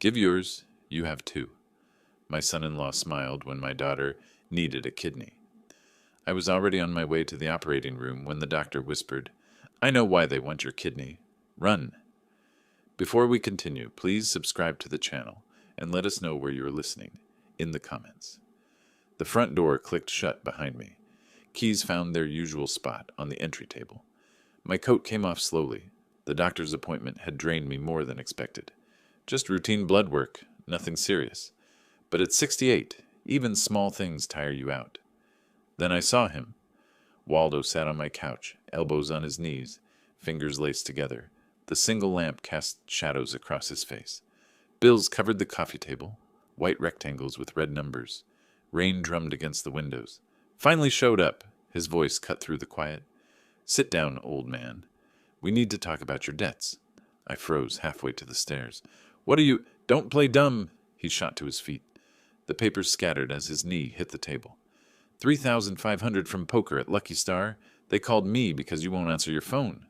Give yours, you have two. My son-in-law smiled when my daughter needed a kidney. I was already on my way to the operating room when the doctor whispered, I know why they want your kidney. Run. Before we continue, please subscribe to the channel and let us know where you are listening in the comments. The front door clicked shut behind me. Keys found their usual spot on the entry table. My coat came off slowly. The doctor's appointment had drained me more than expected. Just routine blood work, nothing serious. But at 68, even small things tire you out. Then I saw him. Waldo sat on my couch, elbows on his knees, fingers laced together. The single lamp cast shadows across his face. Bills covered the coffee table, white rectangles with red numbers. Rain drummed against the windows. Finally showed up, his voice cut through the quiet. Sit down, old man. We need to talk about your debts. I froze halfway to the stairs. What are you? Don't play dumb. He shot to his feet. The papers scattered as his knee hit the table. 3,500 from poker at Lucky Star. They called me because you won't answer your phone.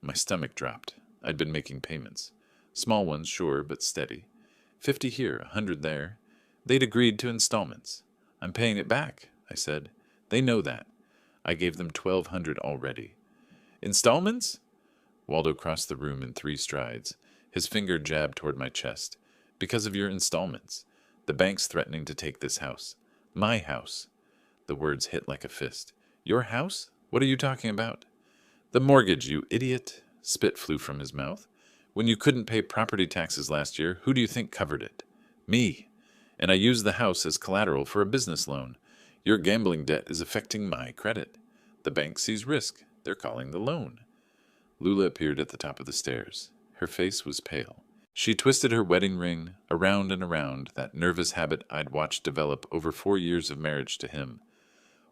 My stomach dropped. I'd been making payments. Small ones, sure, but steady. 50 here, 100 there. They'd agreed to installments. I'm paying it back, I said. They know that. I gave them 1,200 already. Installments? Waldo crossed the room in 3 strides. His finger jabbed toward my chest. Because of your installments. The bank's threatening to take this house. My house. The words hit like a fist. Your house? What are you talking about? The mortgage, you idiot. Spit flew from his mouth. When you couldn't pay property taxes last year, who do you think covered it? Me. And I used the house as collateral for a business loan. Your gambling debt is affecting my credit. The bank sees risk. They're calling the loan. Lula appeared at the top of the stairs. Her face was pale. She twisted her wedding ring around and around, that nervous habit I'd watched develop over 4 years of marriage to him.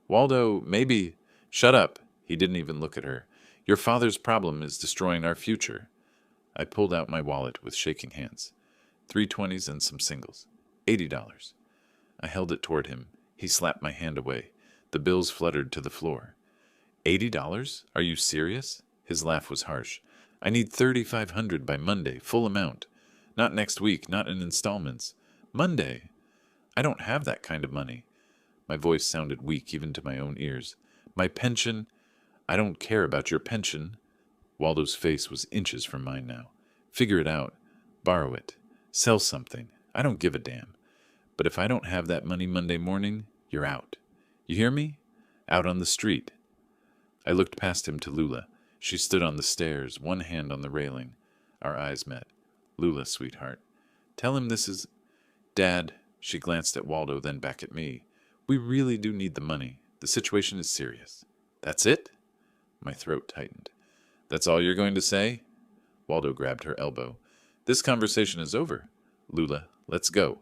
Waldo, maybe... Shut up. He didn't even look at her. Your father's problem is destroying our future. I pulled out my wallet with shaking hands. 320s and some singles. $80. I held it toward him. He slapped my hand away. The bills fluttered to the floor. $80? Are you serious? His laugh was harsh. I need 3,500 by Monday, full amount. Not next week, not in installments. Monday. I don't have that kind of money. My voice sounded weak even to my own ears. My pension. I don't care about your pension. Waldo's face was inches from mine now. Figure it out. Borrow it. Sell something. I don't give a damn. But if I don't have that money Monday morning, you're out. You hear me? Out on the street. I looked past him to Lula. She stood on the stairs, one hand on the railing. Our eyes met. Lula, sweetheart. Tell him this is... Dad, she glanced at Waldo, then back at me. We really do need the money. The situation is serious. That's it? My throat tightened. That's all you're going to say? Waldo grabbed her elbow. This conversation is over. Lula, let's go.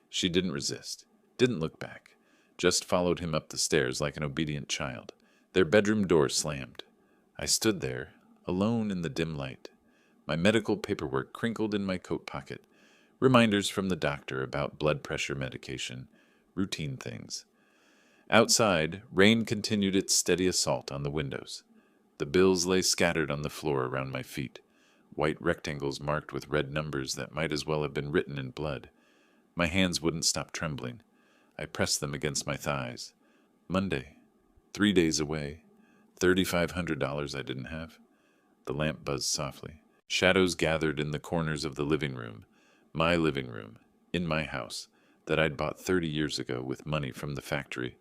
She didn't resist, didn't look back, just followed him up the stairs like an obedient child. Their bedroom door slammed. I stood there, alone in the dim light. My medical paperwork crinkled in my coat pocket. Reminders from the doctor about blood pressure medication, routine things. Outside, rain continued its steady assault on the windows. The bills lay scattered on the floor around my feet, white rectangles marked with red numbers that might as well have been written in blood. My hands wouldn't stop trembling. I pressed them against my thighs. Monday, 3 days away, $3,500 I didn't have. The lamp buzzed softly. Shadows gathered in the corners of the living room, my living room, in my house, that I'd bought 30 years ago with money from the factory,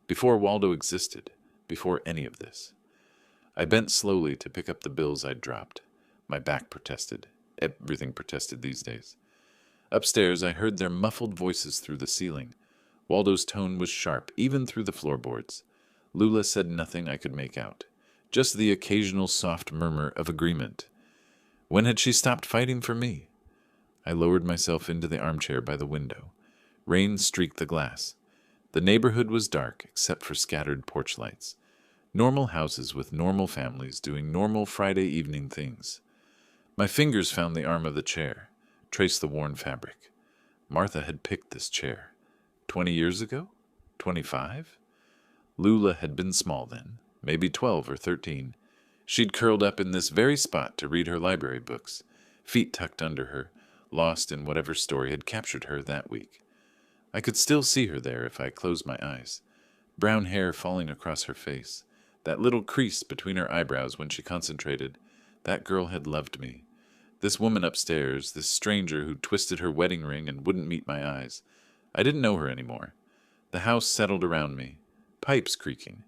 before Waldo existed, before any of this. I bent slowly to pick up the bills I'd dropped. My back protested. Everything protested these days. Upstairs, I heard their muffled voices through the ceiling. Waldo's tone was sharp, even through the floorboards. Lula said nothing I could make out, just the occasional soft murmur of agreement. When had she stopped fighting for me? I lowered myself into the armchair by the window. Rain streaked the glass. The neighborhood was dark, except for scattered porch lights. Normal houses with normal families doing normal Friday evening things. My fingers found the arm of the chair, traced the worn fabric. Martha had picked this chair. 20 years ago? 25? Lula had been small then, maybe 12 or 13. She'd curled up in this very spot to read her library books, feet tucked under her, lost in whatever story had captured her that week. I could still see her there if I closed my eyes. Brown hair falling across her face, that little crease between her eyebrows when she concentrated. That girl had loved me. This woman upstairs, this stranger who twisted her wedding ring and wouldn't meet my eyes. I didn't know her anymore. The house settled around me. Pipes creaking.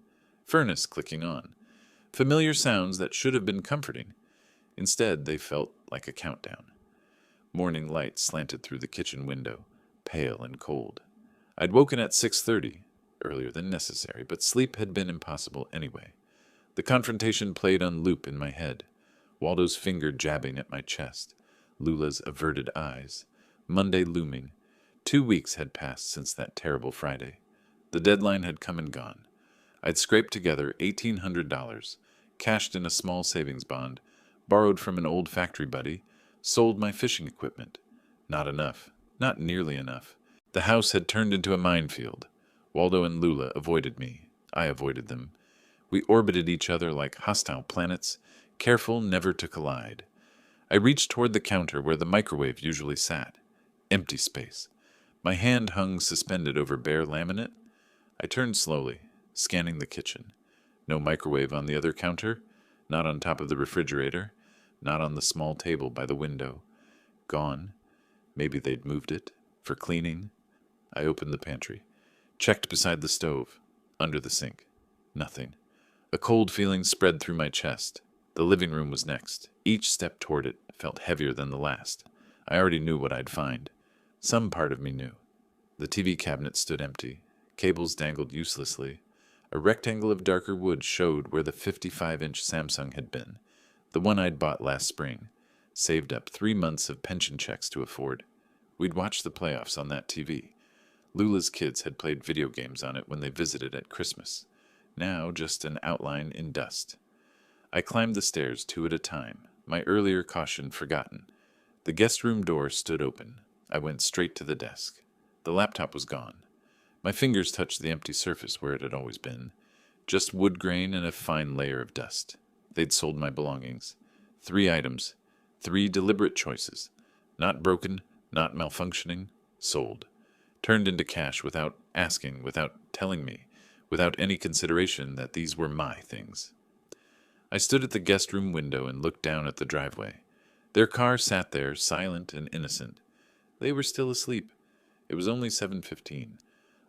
Furnace clicking on. Familiar sounds that should have been comforting. Instead, they felt like a countdown. Morning light slanted through the kitchen window, pale and cold. I'd woken at 6:30, earlier than necessary, but sleep had been impossible anyway. The confrontation played on loop in my head. Waldo's finger jabbing at my chest. Lula's averted eyes. Monday looming. 2 weeks had passed since that terrible Friday. The deadline had come and gone. I'd scraped together $1,800, cashed in a small savings bond, borrowed from an old factory buddy, sold my fishing equipment. Not enough. Not nearly enough. The house had turned into a minefield. Waldo and Lula avoided me. I avoided them. We orbited each other like hostile planets, careful never to collide. I reached toward the counter where the microwave usually sat. Empty space. My hand hung suspended over bare laminate. I turned slowly, scanning the kitchen. No microwave on the other counter, not on top of the refrigerator, not on the small table by the window. Gone. Maybe they'd moved it. For cleaning. I opened the pantry. Checked beside the stove. Under the sink. Nothing. A cold feeling spread through my chest. The living room was next. Each step toward it felt heavier than the last. I already knew what I'd find. Some part of me knew. The TV cabinet stood empty. Cables dangled uselessly. A rectangle of darker wood showed where the 55-inch Samsung had been, the one I'd bought last spring, saved up 3 months of pension checks to afford. We'd watched the playoffs on that TV. Lula's kids had played video games on it when they visited at Christmas. Now just an outline in dust. I climbed the stairs 2 at a time, my earlier caution forgotten. The guest room door stood open. I went straight to the desk. The laptop was gone. My fingers touched the empty surface where it had always been. Just wood grain and a fine layer of dust. They'd sold my belongings. 3 items. 3 deliberate choices. Not broken, not malfunctioning. Sold. Turned into cash without asking, without telling me, without any consideration that these were my things. I stood at the guest room window and looked down at the driveway. Their car sat there, silent and innocent. They were still asleep. It was only 7:15.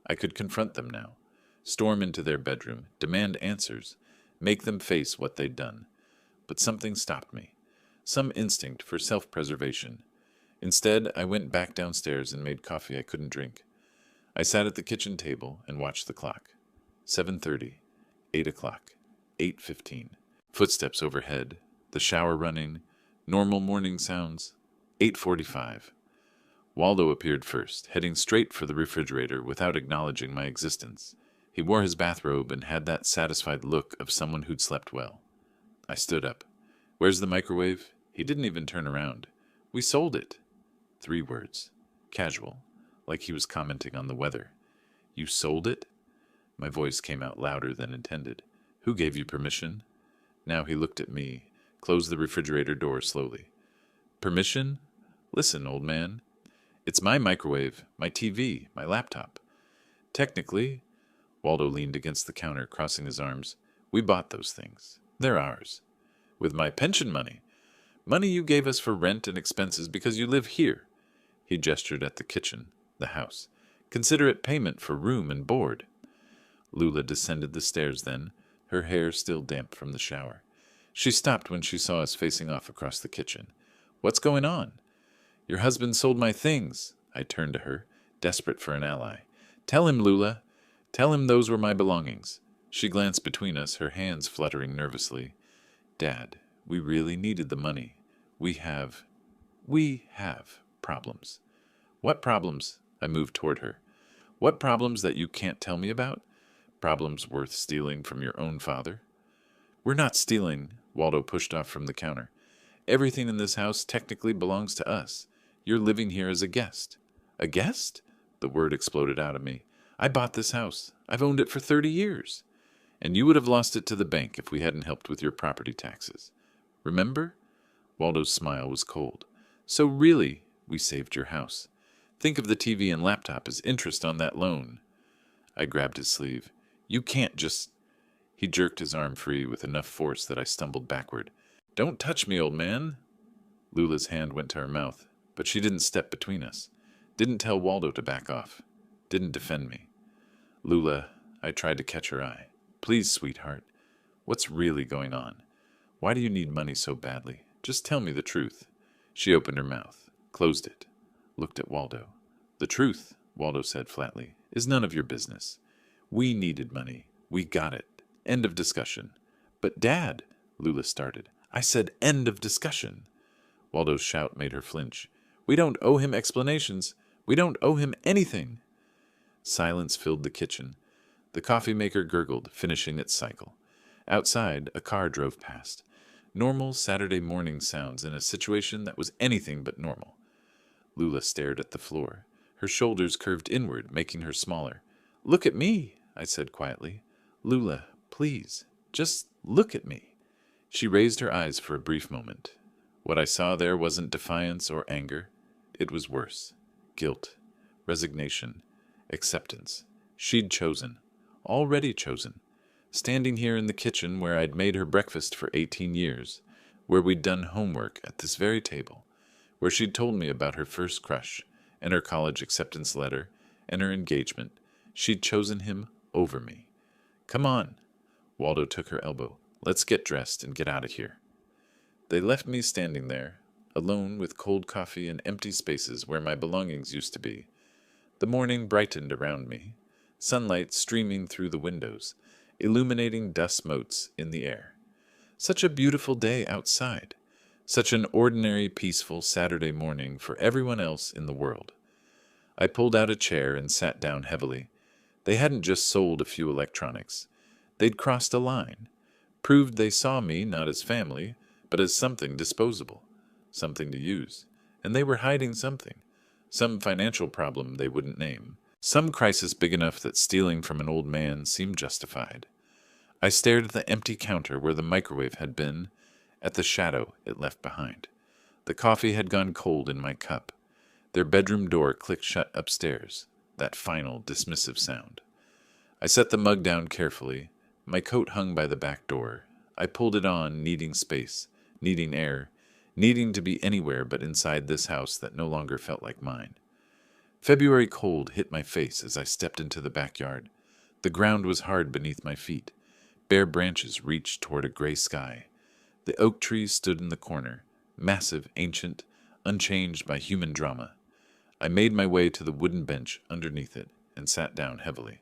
I could confront them now, storm into their bedroom, demand answers, make them face what they'd done. But something stopped me, some instinct for self-preservation. Instead, I went back downstairs and made coffee I couldn't drink. I sat at the kitchen table and watched the clock. 7:30, 8 o'clock, 8:15. Footsteps overhead, the shower running, normal morning sounds. 8:45. Waldo appeared first, heading straight for the refrigerator without acknowledging my existence. He wore his bathrobe and had that satisfied look of someone who'd slept well. I stood up. "Where's the microwave?" He didn't even turn around. "We sold it." 3 words. Casual, like he was commenting on the weather. "You sold it?" My voice came out louder than intended. "Who gave you permission?" Now he looked at me, closed the refrigerator door slowly. "Permission? Listen, old man. It's my microwave, my TV, my laptop. Technically," Waldo leaned against the counter, crossing his arms, "we bought those things. They're ours. With my pension money. Money you gave us for rent and expenses because you live here." He gestured at the kitchen, the house. "Consider it payment for room and board." Lula descended the stairs then, her hair still damp from the shower. She stopped when she saw us facing off across the kitchen. "What's going on?" "Your husband sold my things." I turned to her, desperate for an ally. "Tell him, Lula. Tell him those were my belongings." She glanced between us, her hands fluttering nervously. "Dad, we really needed the money. We have problems." "What problems?" I moved toward her. "What problems that you can't tell me about? Problems worth stealing from your own father?" "We're not stealing," Waldo pushed off from the counter. "Everything in this house technically belongs to us. You're living here as a guest." "A guest?" The word exploded out of me. "I bought this house. I've owned it for 30 years. And you would have lost it to the bank if we hadn't helped with your property taxes. Remember?" Waldo's smile was cold. "So really, We saved your house. Think of the TV and laptop as interest on that loan. I grabbed his sleeve. You can't just... He jerked his arm free with enough force that I stumbled backward. Don't touch me, old man. Lula's hand went to her mouth, but she didn't step between us. Didn't tell Waldo to back off. Didn't defend me. Lula, I tried to catch her eye. Please, sweetheart. What's really going on? Why do you need money so badly? Just tell me the truth. She opened her mouth, closed it, looked at Waldo. The truth, Waldo said flatly, is none of your business. We needed money. We got it. End of discussion. But Dad, Lula started. I said end of discussion. Waldo's shout made her flinch. We don't owe him explanations. We don't owe him anything. Silence filled the kitchen. The coffee maker gurgled, finishing its cycle. Outside, a car drove past. Normal Saturday morning sounds in a situation that was anything but normal. Lula stared at the floor. Her shoulders curved inward, making her smaller. Look at me, I said quietly. Lula, please, just look at me. She raised her eyes for a brief moment. What I saw there wasn't defiance or anger. It was worse. Guilt, resignation, acceptance. She'd chosen. Already chosen. Standing here in the kitchen where I'd made her breakfast for 18 years, where we'd done homework at this very table, where she'd told me about her first crush and her college acceptance letter and her engagement, she'd chosen him over me. Come on. Waldo took her elbow. Let's get dressed and get out of here. They left me standing there, alone with cold coffee and empty spaces where my belongings used to be. The morning brightened around me, sunlight streaming through the windows, illuminating dust motes in the air. Such a beautiful day outside. Such an ordinary, peaceful Saturday morning for everyone else in the world. I pulled out a chair and sat down heavily. They hadn't just sold a few electronics. They'd crossed a line, proved they saw me not as family, but as something disposable, something to use. And they were hiding something, some financial problem they wouldn't name, some crisis big enough that stealing from an old man seemed justified. I stared at the empty counter where the microwave had been, at the shadow it left behind. The coffee had gone cold in my cup. Their bedroom door clicked shut upstairs, that final dismissive sound. I set the mug down carefully. My coat hung by the back door. I pulled it on, needing space, needing air, needing to be anywhere but inside this house that no longer felt like mine. February cold hit my face as I stepped into the backyard. The ground was hard beneath my feet. Bare branches reached toward a gray sky. The oak trees stood in the corner, massive, ancient, unchanged by human drama. I made my way to the wooden bench underneath it and sat down heavily.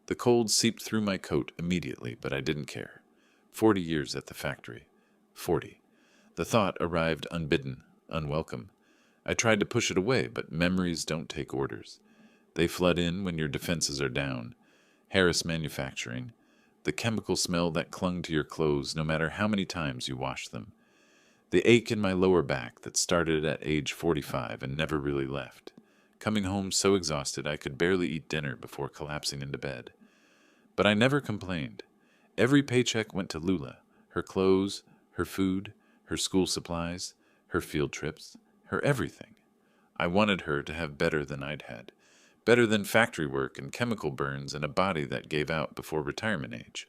The cold seeped through my coat immediately, but I didn't care. 40 years at the factory. 40. The thought arrived unbidden, unwelcome. I tried to push it away, but memories don't take orders. They flood in when your defenses are down. Harris Manufacturing. The chemical smell that clung to your clothes no matter how many times you washed them. The ache in my lower back that started at age 45 and never really left. Coming home so exhausted I could barely eat dinner before collapsing into bed. But I never complained. Every paycheck went to Lula, her clothes, her food, her school supplies, her field trips, her everything. I wanted her to have better than I'd had, better than factory work and chemical burns and a body that gave out before retirement age.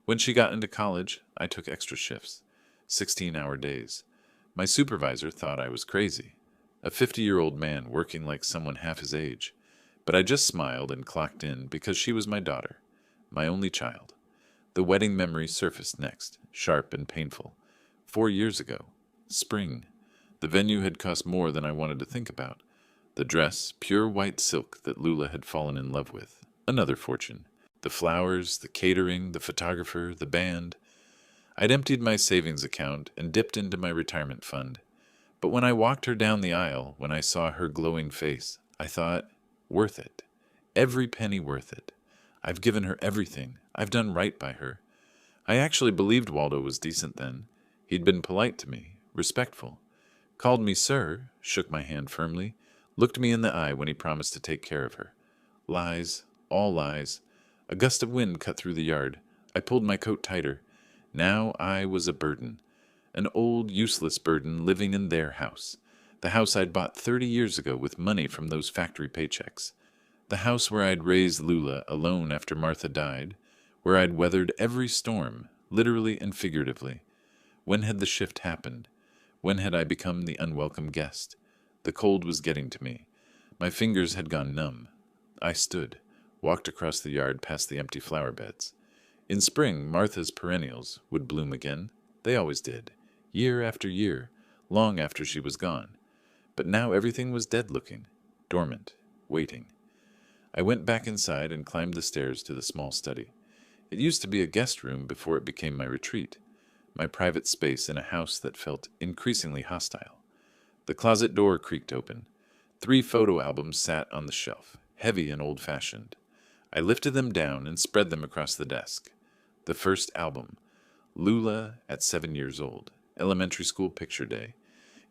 When she got into college, I took extra shifts, 16-hour days. My supervisor thought I was crazy, a 50-year-old man working like someone half his age, but I just smiled and clocked in because she was my daughter, my only child. The wedding memory surfaced next, sharp and painful. 4 years ago. Spring. The venue had cost more than I wanted to think about. The dress, pure white silk that Lula had fallen in love with. Another fortune. The flowers, the catering, the photographer, the band. I'd emptied my savings account and dipped into my retirement fund. But when I walked her down the aisle, when I saw her glowing face, I thought, worth it. Every penny worth it. I've given her everything. I've done right by her. I actually believed Waldo was decent then. He'd been polite to me, respectful. Called me sir, shook my hand firmly, looked me in the eye when he promised to take care of her. Lies, all lies. A gust of wind cut through the yard. I pulled my coat tighter. Now I was a burden. An old, useless burden living in their house. The house I'd bought 30 years ago with money from those factory paychecks. The house where I'd raised Lula alone after Martha died, where I'd weathered every storm, literally and figuratively. When had the shift happened? When had I become the unwelcome guest? The cold was getting to me. My fingers had gone numb. I stood, walked across the yard past the empty flower beds. In spring, Martha's perennials would bloom again. They always did, year after year, long after she was gone. But now everything was dead-looking, dormant, waiting. I went back inside and climbed the stairs to the small study. It used to be a guest room before it became my retreat, my private space in a house that felt increasingly hostile. The closet door creaked open. 3 photo albums sat on the shelf, heavy and old-fashioned. I lifted them down and spread them across the desk. The first album, Lula at 7 years old, elementary school picture day.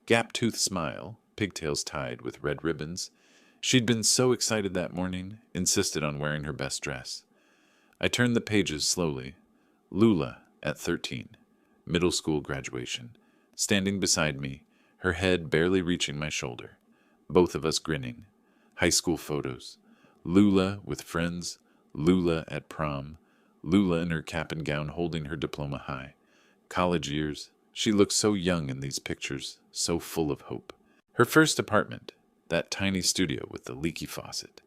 Gap-toothed smile, pigtails tied with red ribbons. She'd been so excited that morning, insisted on wearing her best dress. I turned the pages slowly. Lula at 13, middle school graduation. Standing beside me, her head barely reaching my shoulder. Both of us grinning. High school photos. Lula with friends. Lula at prom. Lula in her cap and gown holding her diploma high. College years. She looked so young in these pictures, so full of hope. Her first apartment, that tiny studio with the leaky faucet.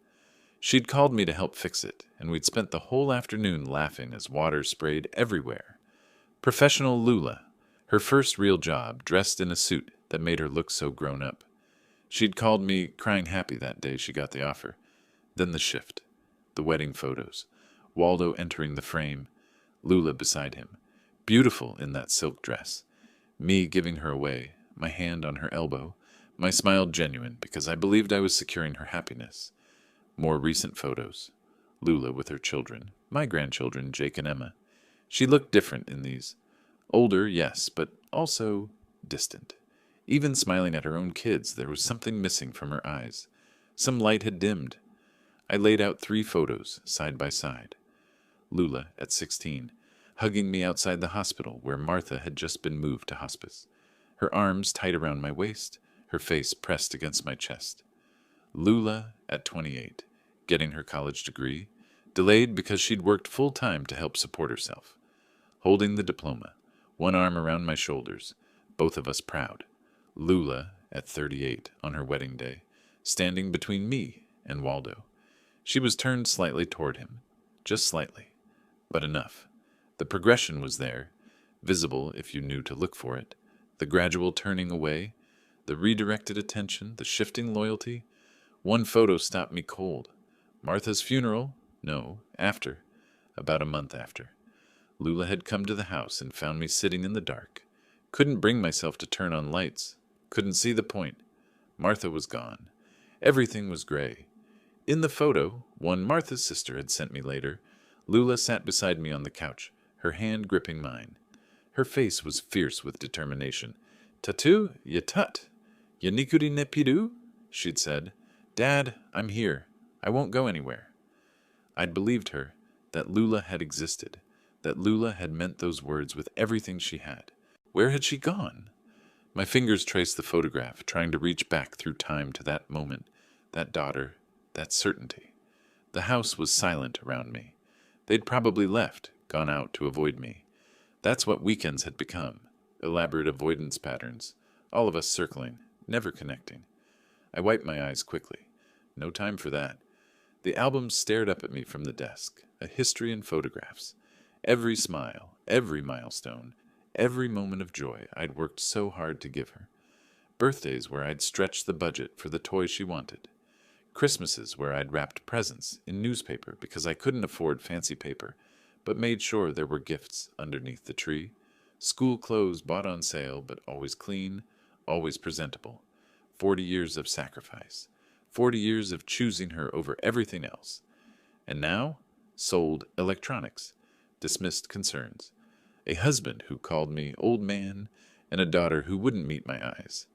She'd called me to help fix it, and we'd spent the whole afternoon laughing as water sprayed everywhere. Professional Lula, her first real job, dressed in a suit that made her look so grown up. She'd called me crying happy that day she got the offer. Then the shift, the wedding photos, Waldo entering the frame, Lula beside him, beautiful in that silk dress, me giving her away, my hand on her elbow, my smile genuine because I believed I was securing her happiness. More recent photos, Lula with her children, my grandchildren, Jake and Emma. She looked different in these. Older, yes, but also distant. Even smiling at her own kids, there was something missing from her eyes. Some light had dimmed. I laid out 3 photos, side by side. Lula, at 16, hugging me outside the hospital where Martha had just been moved to hospice. Her arms tight around my waist, her face pressed against my chest. Lula, at 28, getting her college degree, delayed because she'd worked full-time to help support herself. Holding the diploma, one arm around my shoulders, both of us proud. Lula, at 38, on her wedding day, standing between me and Waldo. She was turned slightly toward him, just slightly, but enough. The progression was there, visible if you knew to look for it, the gradual turning away, the redirected attention, the shifting loyalty. One photo stopped me cold. Martha's funeral? No, after. About a month after. Lula had come to the house and found me sitting in the dark. Couldn't bring myself to turn on lights. Couldn't see the point. Martha was gone. Everything was gray. In the photo, one Martha's sister had sent me later, Lula sat beside me on the couch, her hand gripping mine. Her face was fierce with determination. "Tatu, ya tut. Ya nikuri ne pidu?" she'd said. "Dad, I'm here. I won't go anywhere." I'd believed her, that Lula had existed, that Lula had meant those words with everything she had. Where had she gone? My fingers traced the photograph, trying to reach back through time to that moment, that daughter, that certainty. The house was silent around me. They'd probably left, gone out to avoid me. That's what weekends had become, elaborate avoidance patterns, all of us circling, never connecting. I wiped my eyes quickly. No time for that. The album stared up at me from the desk, a history in photographs. Every smile, every milestone, every moment of joy I'd worked so hard to give her. Birthdays where I'd stretched the budget for the toy she wanted. Christmases where I'd wrapped presents in newspaper because I couldn't afford fancy paper, but made sure there were gifts underneath the tree. School clothes bought on sale, but always clean, always presentable. 40 years of sacrifice. 40 years of choosing her over everything else. And now, sold electronics, dismissed concerns. A husband who called me old man, and a daughter who wouldn't meet my eyes.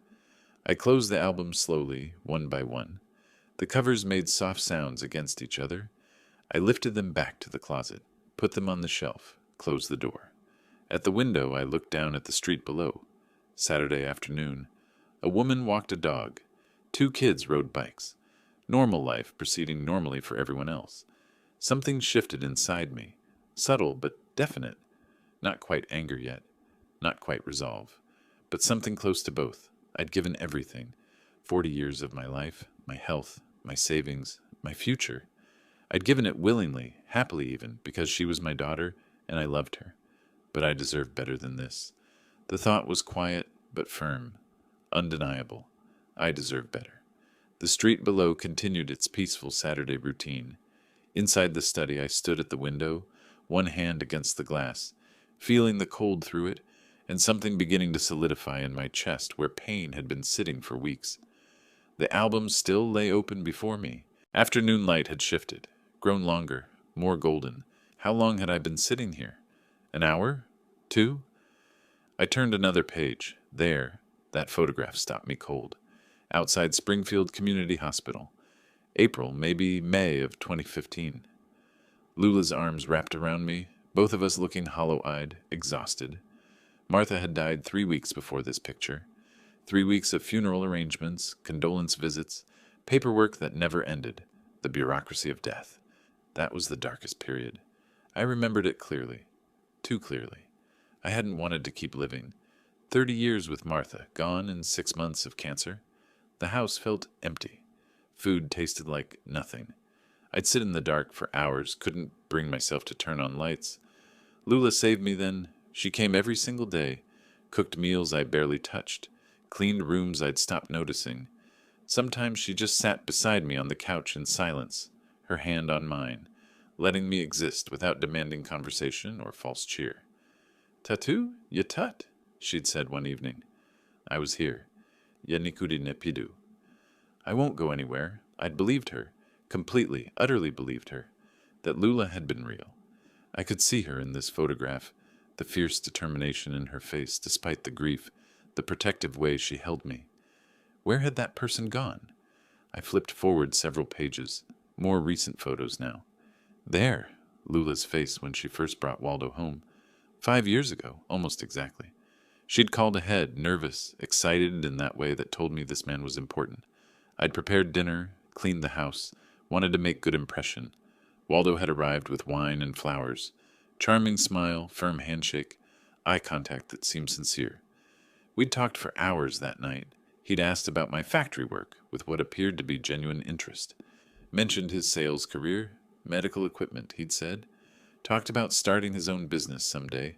I closed the album slowly, one by one. The covers made soft sounds against each other. I lifted them back to the closet, put them on the shelf, closed the door. At the window, I looked down at the street below. Saturday afternoon. A woman walked a dog. 2 kids rode bikes. Normal life proceeding normally for everyone else. Something shifted inside me. Subtle but definite. Not quite anger yet. Not quite resolve. But something close to both. I'd given everything. 40 years of my life, my health, my savings, my future. I'd given it willingly, happily even, because she was my daughter and I loved her. But I deserved better than this. The thought was quiet but firm, undeniable. I deserved better. The street below continued its peaceful Saturday routine. Inside the study, I stood at the window, one hand against the glass, feeling the cold through it, and something beginning to solidify in my chest where pain had been sitting for weeks. The album still lay open before me. Afternoon light had shifted, grown longer, more golden. How long had I been sitting here? An hour? 2? I turned another page. There, that photograph stopped me cold. Outside Springfield Community Hospital. April, maybe May of 2015. Lula's arms wrapped around me, both of us looking hollow-eyed, exhausted. Martha had died 3 weeks before this picture. 3 weeks of funeral arrangements, condolence visits, paperwork that never ended, the bureaucracy of death. That was the darkest period. I remembered it clearly. Too clearly. I hadn't wanted to keep living. 30 years with Martha, gone in 6 months of cancer. The house felt empty. Food tasted like nothing. I'd sit in the dark for hours, couldn't bring myself to turn on lights. Lula saved me then. She came every single day, cooked meals I barely touched, cleaned rooms I'd stopped noticing. Sometimes she just sat beside me on the couch in silence, her hand on mine, letting me exist without demanding conversation or false cheer. "Tatu, ye tut," she'd said one evening. I was here. Ye nikudi ne pidu. I won't go anywhere. I'd believed her, completely, utterly believed her, that Lula had been real. I could see her in this photograph, the fierce determination in her face despite the grief, the protective way she held me. Where had that person gone? I flipped forward several pages, more recent photos now. There, Lula's face when she first brought Waldo home. 5 years ago, almost exactly. She'd called ahead, nervous, excited in that way that told me this man was important. I'd prepared dinner, cleaned the house, wanted to make good impression. Waldo had arrived with wine and flowers. Charming smile, firm handshake, eye contact that seemed sincere. We'd talked for hours that night. He'd asked about my factory work with what appeared to be genuine interest. Mentioned his sales career, medical equipment, he'd said. Talked about starting his own business someday.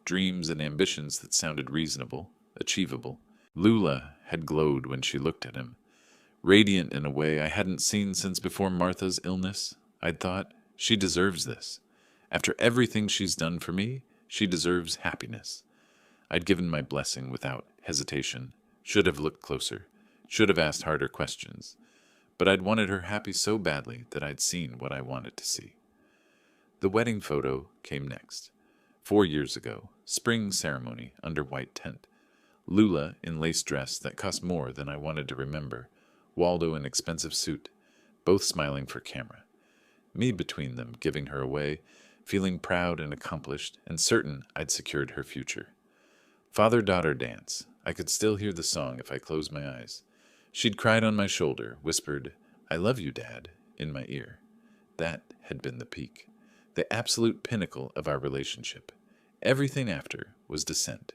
Dreams and ambitions that sounded reasonable, achievable. Lula had glowed when she looked at him. Radiant in a way I hadn't seen since before Martha's illness. I'd thought, she deserves this. After everything she's done for me, she deserves happiness. I'd given my blessing without hesitation. Should have looked closer. Should have asked harder questions. But I'd wanted her happy so badly that I'd seen what I wanted to see. The wedding photo came next. 4 years ago, spring ceremony under white tent. Lula in lace dress that cost more than I wanted to remember. Waldo in expensive suit, both smiling for camera. Me between them, giving her away, feeling proud and accomplished, and certain I'd secured her future. Father-daughter dance. I could still hear the song if I closed my eyes. She'd cried on my shoulder, whispered, "I love you, Dad," in my ear. That had been the peak, the absolute pinnacle of our relationship. Everything after was descent.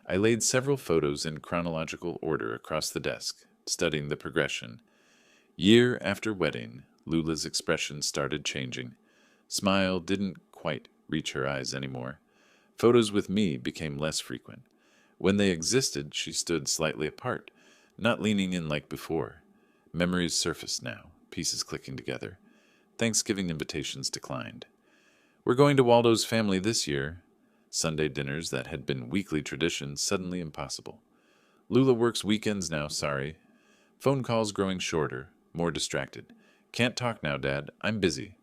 I laid several photos in chronological order across the desk, studying the progression. Year after wedding, Lula's expression started changing. Smile didn't quite reach her eyes anymore. Photos with me became less frequent. When they existed, she stood slightly apart, not leaning in like before. Memories surfaced now, pieces clicking together. Thanksgiving invitations declined. "We're going to Waldo's family this year." Sunday dinners that had been weekly traditions suddenly impossible. "Lula works weekends now, sorry." Phone calls growing shorter, more distracted. "Can't talk now, Dad. I'm busy."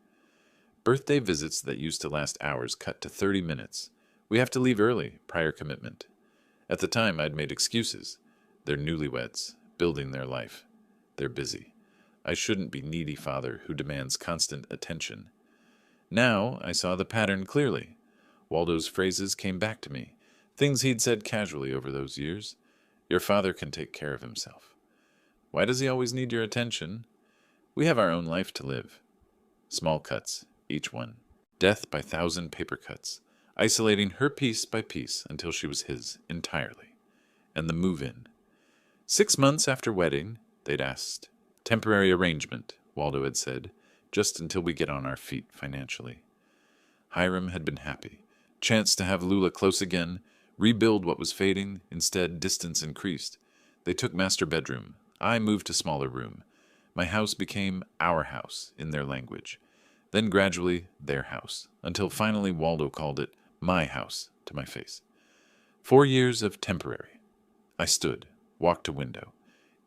Birthday visits that used to last hours cut to 30 minutes. "We have to leave early, prior commitment." At the time, I'd made excuses. They're newlyweds, building their life. They're busy. I shouldn't be needy father who demands constant attention. Now I saw the pattern clearly. Waldo's phrases came back to me, things he'd said casually over those years. Your father can take care of himself. Why does he always need your attention? We have our own life to live. Small cuts, each one. Death by 1,000 paper cuts, isolating her piece by piece until she was his entirely. And the move-in. 6 months after wedding, they'd asked. Temporary arrangement, Waldo had said, just until we get on our feet financially. Hiram had been happy. Chance to have Lula close again, rebuild what was fading, instead distance increased. They took master bedroom. I moved to smaller room. My house became our house, in their language. Then gradually, their house, until finally Waldo called it my house to my face. 4 years of temporary. I stood, walked to window.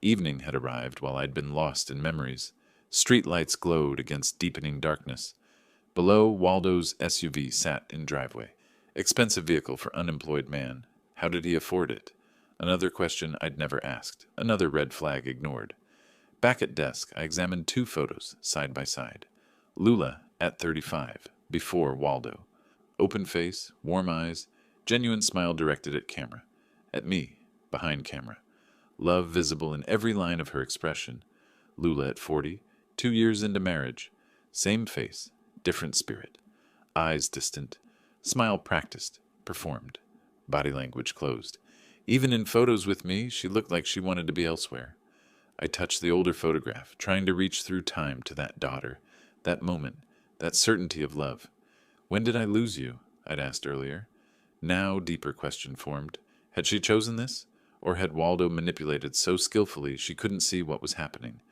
Evening had arrived while I'd been lost in memories. Street lights glowed against deepening darkness. Below, Waldo's SUV sat in driveway. Expensive vehicle for unemployed man. How did he afford it? Another question I'd never asked. Another red flag ignored. Back at desk, I examined 2 photos, side by side. Lula, at 35, before Waldo. Open face, warm eyes, genuine smile directed at camera. At me, behind camera. Love visible in every line of her expression. Lula at 40, 2 years into marriage. Same face, different spirit. Eyes distant. Smile practiced, performed. Body language closed. Even in photos with me, she looked like she wanted to be elsewhere. I touched the older photograph, trying to reach through time to that daughter, that moment, that certainty of love. When did I lose you? I'd asked earlier. Now deeper question formed. Had she chosen this? Or had Waldo manipulated so skillfully she couldn't see what was happening?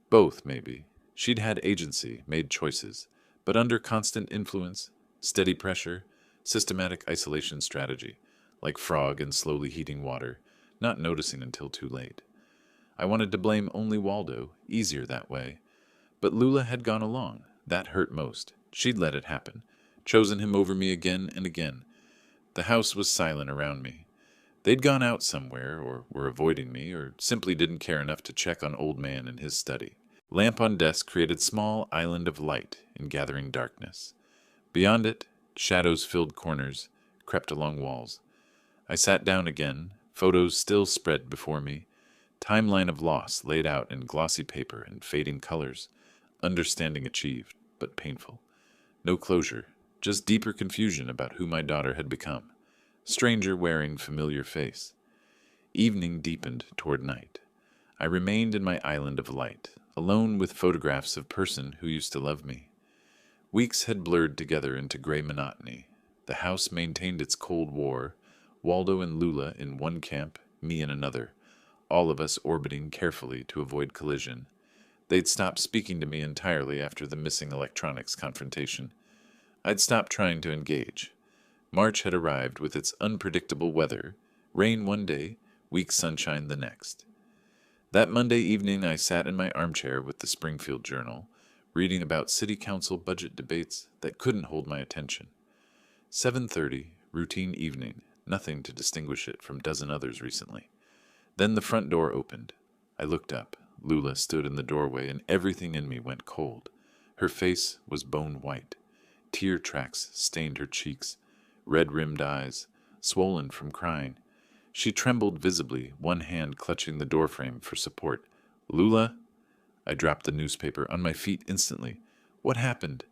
Both, maybe. She'd had agency, made choices, but under constant influence, steady pressure, systematic isolation strategy, like frog in slowly heating water, not noticing until too late. I wanted to blame only Waldo, easier that way. But Lula had gone along. That hurt most. She'd let it happen, chosen him over me again and again. The house was silent around me. They'd gone out somewhere, or were avoiding me, or simply didn't care enough to check on old man in his study. Lamp on desk created small island of light in gathering darkness. Beyond it, shadows filled corners, crept along walls. I sat down again, photos still spread before me, timeline of loss laid out in glossy paper and fading colors, understanding achieved, but painful. No closure, just deeper confusion about who my daughter had become. Stranger wearing familiar face. Evening deepened toward night. I remained in my island of light, alone with photographs of person who used to love me. Weeks had blurred together into gray monotony. The house maintained its Cold War, Waldo and Lula in one camp, me in another, all of us orbiting carefully to avoid collision. They'd stopped speaking to me entirely after the missing electronics confrontation. I'd stopped trying to engage. March had arrived with its unpredictable weather, rain one day, weak sunshine the next. That Monday evening I sat in my armchair with the Springfield Journal, reading about city council budget debates that couldn't hold my attention. 7:30, routine evening, nothing to distinguish it from dozen others recently. Then the front door opened. I looked up. Lula stood in the doorway and everything in me went cold. Her face was bone white. Tear tracks stained her cheeks, red-rimmed eyes, swollen from crying. She trembled visibly, one hand clutching the doorframe for support. "Lula?" I dropped the newspaper, on my feet instantly. "What happened?"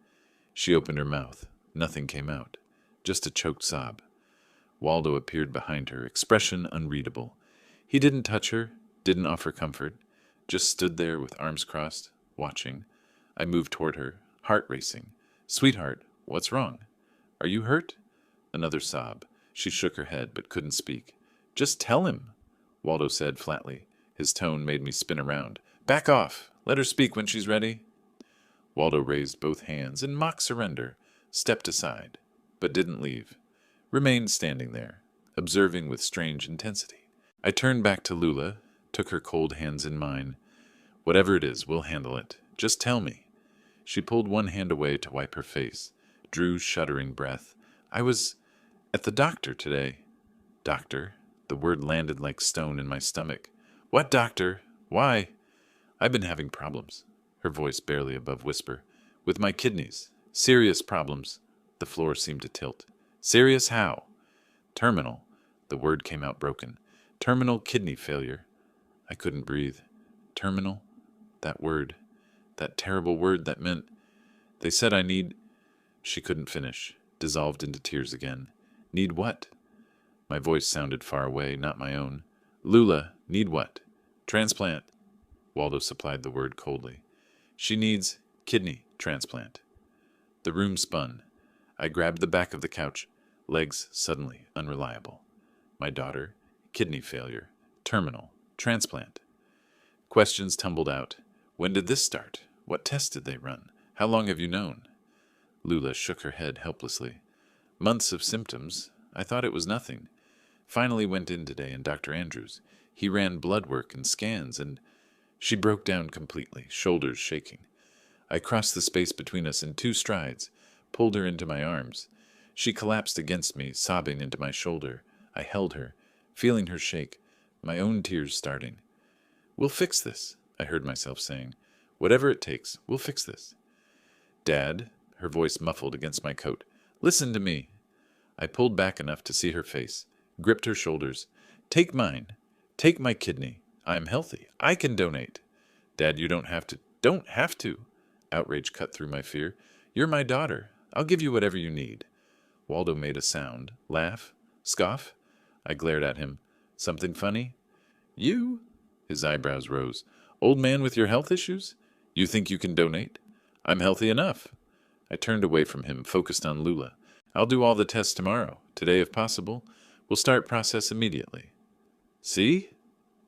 She opened her mouth. Nothing came out. Just a choked sob. Waldo appeared behind her, expression unreadable. He didn't touch her, didn't offer comfort, just stood there with arms crossed, watching. I moved toward her, heart racing. "Sweetheart, what's wrong? Are you hurt?" Another sob. She shook her head, but couldn't speak. "Just tell him," Waldo said flatly. His tone made me spin around. "Back off. Let her speak when she's ready." Waldo raised both hands in mock surrender, stepped aside, but didn't leave. Remained standing there, observing with strange intensity. I turned back to Lula, took her cold hands in mine. "Whatever it is, we'll handle it. Just tell me." She pulled one hand away to wipe her face, drew shuddering breath. "I was at the doctor today." "Doctor?" The word landed like stone in my stomach. "What doctor? Why?" "I've been having problems," her voice barely above whisper. "With my kidneys. Serious problems." The floor seemed to tilt. "Serious how?" "Terminal." The word came out broken. Terminal kidney failure. I couldn't breathe. Terminal? That word. That terrible word that meant... They said I need... She couldn't finish, dissolved into tears again. Need what? My voice sounded far away, not my own. Lula, need what? Transplant. Waldo supplied the word coldly. She needs kidney transplant. The room spun. I grabbed the back of the couch, legs suddenly unreliable. My daughter, kidney failure, terminal, transplant. Questions tumbled out. When did this start? What tests did they run? How long have you known? Lula shook her head helplessly. Months of symptoms. I thought it was nothing. Finally went in today and Dr. Andrews. He ran blood work and scans and... She broke down completely, shoulders shaking. I crossed the space between us in 2 strides, pulled her into my arms. She collapsed against me, sobbing into my shoulder. I held her, feeling her shake, my own tears starting. We'll fix this, I heard myself saying. Whatever it takes, we'll fix this. Dad, her voice muffled against my coat, listen to me. I pulled back enough to see her face, gripped her shoulders. Take mine. Take my kidney. I'm healthy. I can donate. Dad, you don't have to. Don't have to. Outrage cut through my fear. You're my daughter. I'll give you whatever you need. Waldo made a sound. Laugh? Scoff? I glared at him. Something funny? You? His eyebrows rose. Old man with your health issues? You think you can donate? I'm healthy enough. I turned away from him, focused on Lula. I'll do all the tests tomorrow. Today, if possible. We'll start process immediately. See?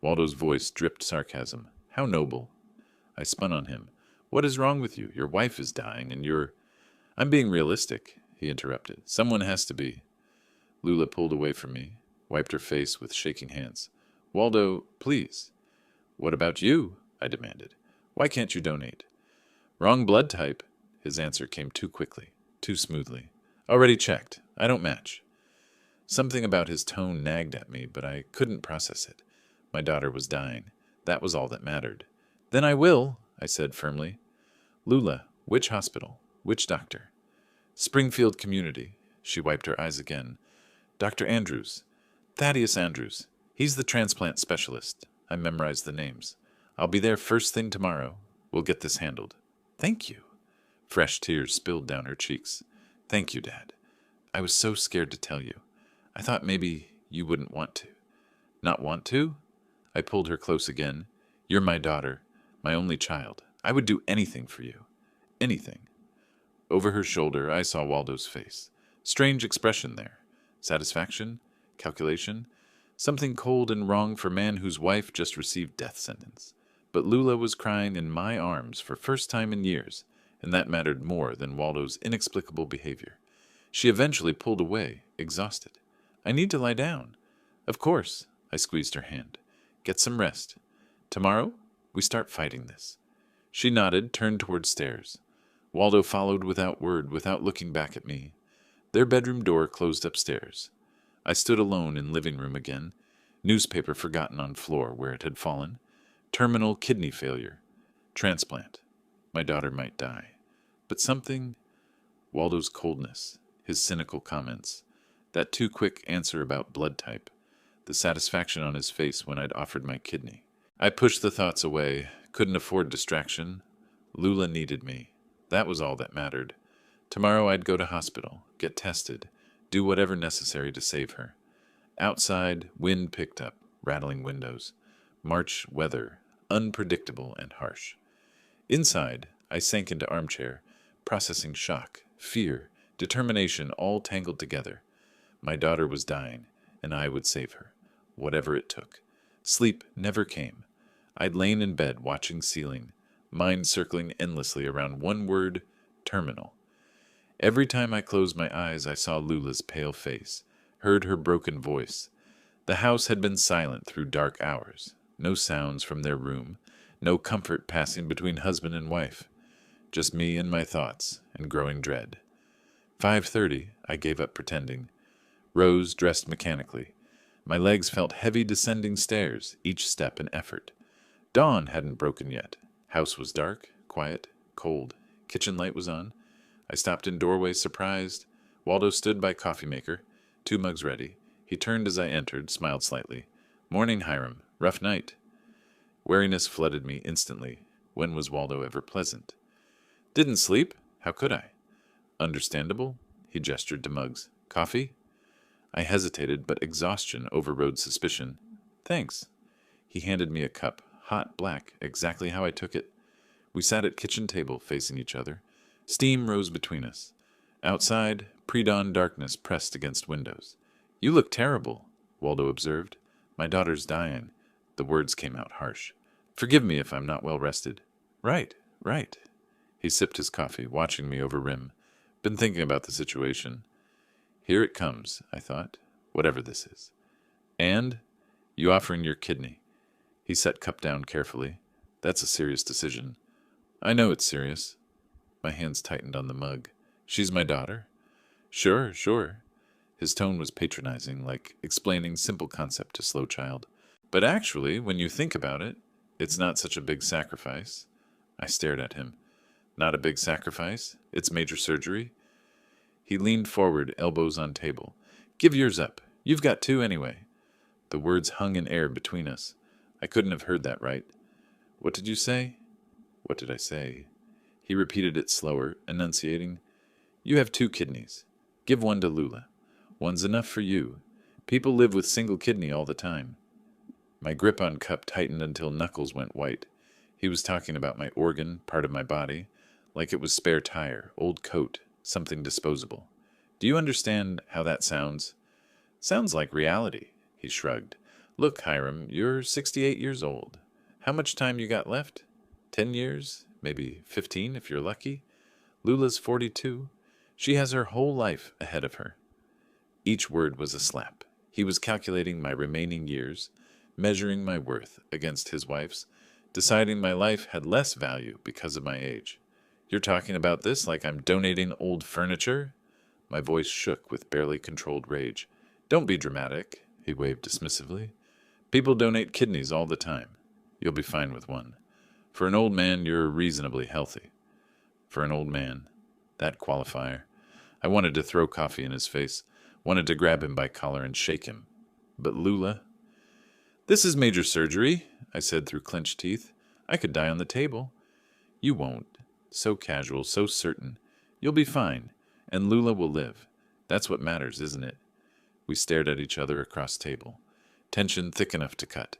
Waldo's voice dripped sarcasm. How noble. I spun on him. What is wrong with you? Your wife is dying, and you're... I'm being realistic, he interrupted. Someone has to be. Lula pulled away from me, wiped her face with shaking hands. Waldo, please. What about you? I demanded. Why can't you donate? Wrong blood type. His answer came too quickly, too smoothly. Already checked. I don't match. Something about his tone nagged at me, but I couldn't process it. My daughter was dying. That was all that mattered. Then I will, I said firmly. Lula, which hospital? Which doctor? Springfield Community. She wiped her eyes again. Dr. Andrews. Thaddeus Andrews. He's the transplant specialist. I memorized the names. I'll be there first thing tomorrow. We'll get this handled. Thank you. Fresh tears spilled down her cheeks. Thank you, Dad. I was so scared to tell you. I thought maybe you wouldn't want to. Not want to? I pulled her close again. You're my daughter, my only child. I would do anything for you. Anything. Over her shoulder, I saw Waldo's face. Strange expression there. Satisfaction? Calculation? Something cold and wrong for a man whose wife just received death sentence. But Lula was crying in my arms for first time in years, and that mattered more than Waldo's inexplicable behavior. She eventually pulled away, exhausted. I need to lie down. Of course, I squeezed her hand. Get some rest. Tomorrow, we start fighting this. She nodded, turned toward stairs. Waldo followed without word, without looking back at me. Their bedroom door closed upstairs. I stood alone in living room again, newspaper forgotten on floor where it had fallen. Terminal kidney failure. Transplant. My daughter might die. But something... Waldo's coldness, his cynical comments, that too quick answer about blood type, the satisfaction on his face when I'd offered my kidney. I pushed the thoughts away, couldn't afford distraction. Lula needed me. That was all that mattered. Tomorrow I'd go to hospital, get tested, do whatever necessary to save her. Outside, wind picked up, rattling windows. March weather, unpredictable and harsh. Inside, I sank into armchair, processing shock, fear, determination all tangled together. My daughter was dying, and I would save her, whatever it took. Sleep never came. I'd lain in bed watching ceiling, mind circling endlessly around one word, terminal. Every time I closed my eyes, I saw Lula's pale face, heard her broken voice. The house had been silent through dark hours. No sounds from their room, no comfort passing between husband and wife. Just me and my thoughts, and growing dread. 5:30, I gave up pretending. Rose dressed mechanically. My legs felt heavy descending stairs, each step an effort. Dawn hadn't broken yet. House was dark, quiet, cold. Kitchen light was on. I stopped in doorway, surprised. Waldo stood by coffee maker, 2 mugs ready. He turned as I entered, smiled slightly. Morning, Hiram. Rough night. Wariness flooded me instantly. When was Waldo ever pleasant? Didn't sleep? How could I? Understandable. He gestured to mugs. Coffee? I hesitated, but exhaustion overrode suspicion. Thanks. He handed me a cup, hot black, exactly how I took it. We sat at kitchen table facing each other. Steam rose between us. Outside, pre-dawn darkness pressed against windows. You look terrible, Waldo observed. My daughter's dying. The words came out harsh. Forgive me if I'm not well rested. Right, right. He sipped his coffee, watching me over rim. Been thinking about the situation. Here it comes, I thought, whatever this is. And? You offering your kidney. He set cup down carefully. That's a serious decision. I know it's serious. My hands tightened on the mug. She's my daughter? Sure, sure. His tone was patronizing, like explaining simple concept to slow child. But actually, when you think about it, it's not such a big sacrifice. I stared at him. Not a big sacrifice? It's major surgery? He leaned forward, elbows on table. Give yours up. You've got two anyway. The words hung in air between us. I couldn't have heard that right. What did you say? What did I say? He repeated it slower, enunciating. You have two kidneys. Give one to Lula. One's enough for you. People live with single kidney all the time. My grip on cup tightened until knuckles went white. He was talking about my organ, part of my body, like it was spare tire, old coat, something disposable. Do you understand how that sounds? Sounds like reality, he shrugged. Look, Hiram, you're 68 years old. How much time you got left? 10 years? Maybe 15 if you're lucky? Lula's 42. She has her whole life ahead of her. Each word was a slap. He was calculating my remaining years, measuring my worth against his wife's, deciding my life had less value because of my age. You're talking about this like I'm donating old furniture? My voice shook with barely controlled rage. Don't be dramatic, he waved dismissively. People donate kidneys all the time. You'll be fine with one. For an old man, you're reasonably healthy. For an old man, that qualifier. I wanted to throw coffee in his face, wanted to grab him by collar and shake him. But Lula? This is major surgery, I said through clenched teeth. I could die on the table. You won't. So casual, so certain. You'll be fine, and Lula will live. That's what matters, isn't it? We stared at each other across table. Tension thick enough to cut.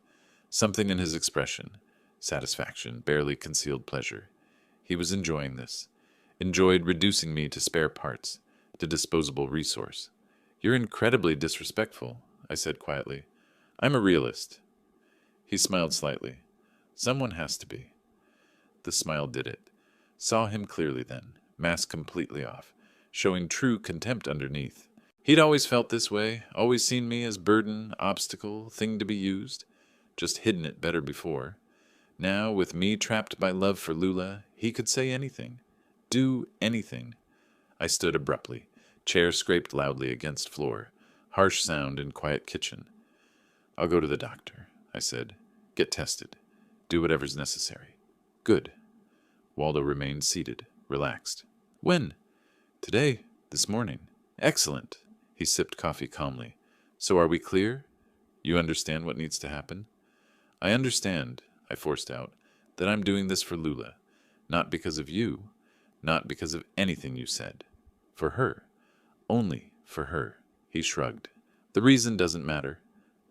Something in his expression. Satisfaction, barely concealed pleasure. He was enjoying this. Enjoyed reducing me to spare parts, to disposable resource. You're incredibly disrespectful, I said quietly. I'm a realist. He smiled slightly. Someone has to be. The smile did it. Saw him clearly then, mask completely off, showing true contempt underneath. He'd always felt this way, always seen me as burden, obstacle, thing to be used, just hidden it better before. Now, with me trapped by love for Lula, he could say anything, do anything. I stood abruptly, chair scraped loudly against floor, harsh sound in quiet kitchen. I'll go to the doctor, I said. Get tested. Do whatever's necessary. Good. Waldo remained seated, relaxed. When? Today, this morning. Excellent. He sipped coffee calmly. So are we clear? You understand what needs to happen? I understand, I forced out, that I'm doing this for Lula. Not because of you. Not because of anything you said. For her. Only for her. He shrugged. The reason doesn't matter.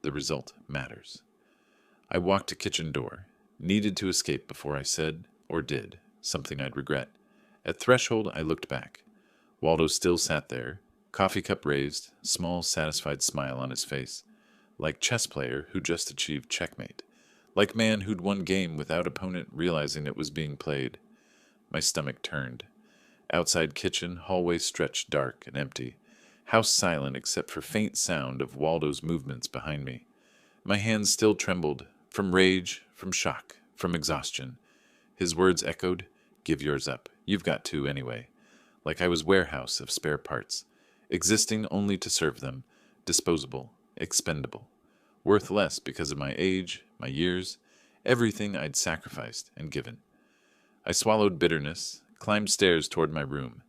The result matters. I walked to kitchen door. Needed to escape before I said, or did, something I'd regret. At threshold, I looked back. Waldo still sat there, coffee cup raised, small, satisfied smile on his face. Like chess player who just achieved checkmate. Like man who'd won game without opponent realizing it was being played. My stomach turned. Outside kitchen, hallway stretched dark and empty. House silent except for faint sound of Waldo's movements behind me. My hands still trembled, from rage, from shock, from exhaustion. His words echoed, give yours up. You've got two anyway. Like I was warehouse of spare parts, existing only to serve them, disposable, expendable. Worth less because of my age, my years, everything I'd sacrificed and given. I swallowed bitterness, climbed stairs toward my room.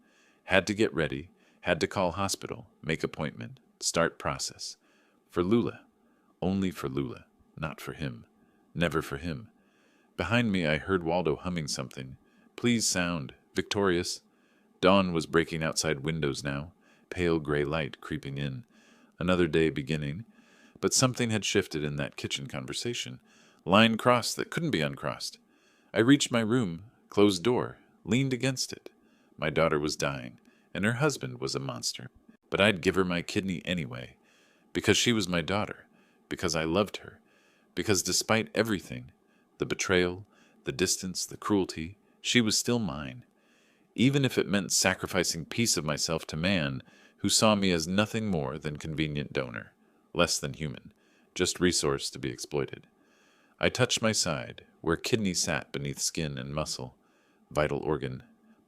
Had to get ready, had to call hospital, make appointment, start process. For Lula. Only for Lula. Not for him. Never for him. Behind me I heard Waldo humming something. Please sound. Victorious. Dawn was breaking outside windows now, pale gray light creeping in. Another day beginning. But something had shifted in that kitchen conversation. Line crossed that couldn't be uncrossed. I reached my room, closed door, leaned against it. My daughter was dying, and her husband was a monster. But I'd give her my kidney anyway, because she was my daughter, because I loved her, because despite everything, the betrayal, the distance, the cruelty, she was still mine. Even if it meant sacrificing piece of myself to man, who saw me as nothing more than convenient donor, less than human, just resource to be exploited. I touched my side, where kidney sat beneath skin and muscle, vital organ,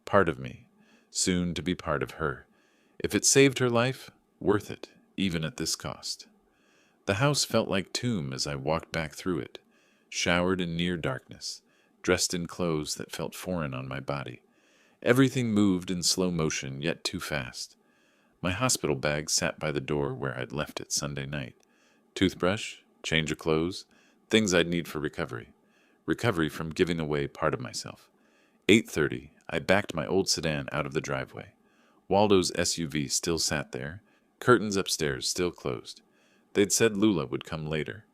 part of me, soon to be part of her. If it saved her life, worth it, even at this cost. The house felt like tomb as I walked back through it, showered in near darkness, dressed in clothes that felt foreign on my body. Everything moved in slow motion, yet too fast. My hospital bag sat by the door where I'd left it Sunday night. Toothbrush, change of clothes, things I'd need for recovery. Recovery from giving away part of myself. 8:30, I backed my old sedan out of the driveway. Waldo's SUV still sat there, curtains upstairs still closed. They'd said Lula would come later.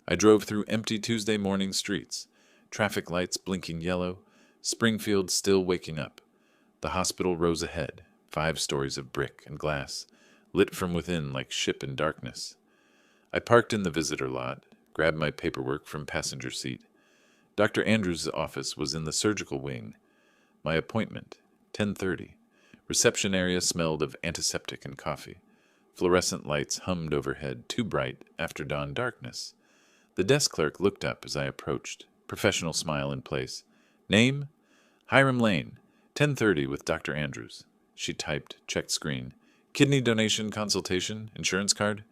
I drove through empty Tuesday morning streets, traffic lights blinking yellow, Springfield still waking up. The hospital rose ahead, 5 stories of brick and glass, lit from within like ship in darkness. I parked in the visitor lot, grabbed my paperwork from passenger seat. Dr. Andrews' office was in the surgical wing. My appointment, 10:30. Reception area smelled of antiseptic and coffee. Fluorescent lights hummed overhead, too bright after dawn darkness. The desk clerk looked up as I approached, professional smile in place. Name? Hiram Lane, 10:30 with Dr. Andrews. She typed, checked screen. Kidney donation consultation, insurance card?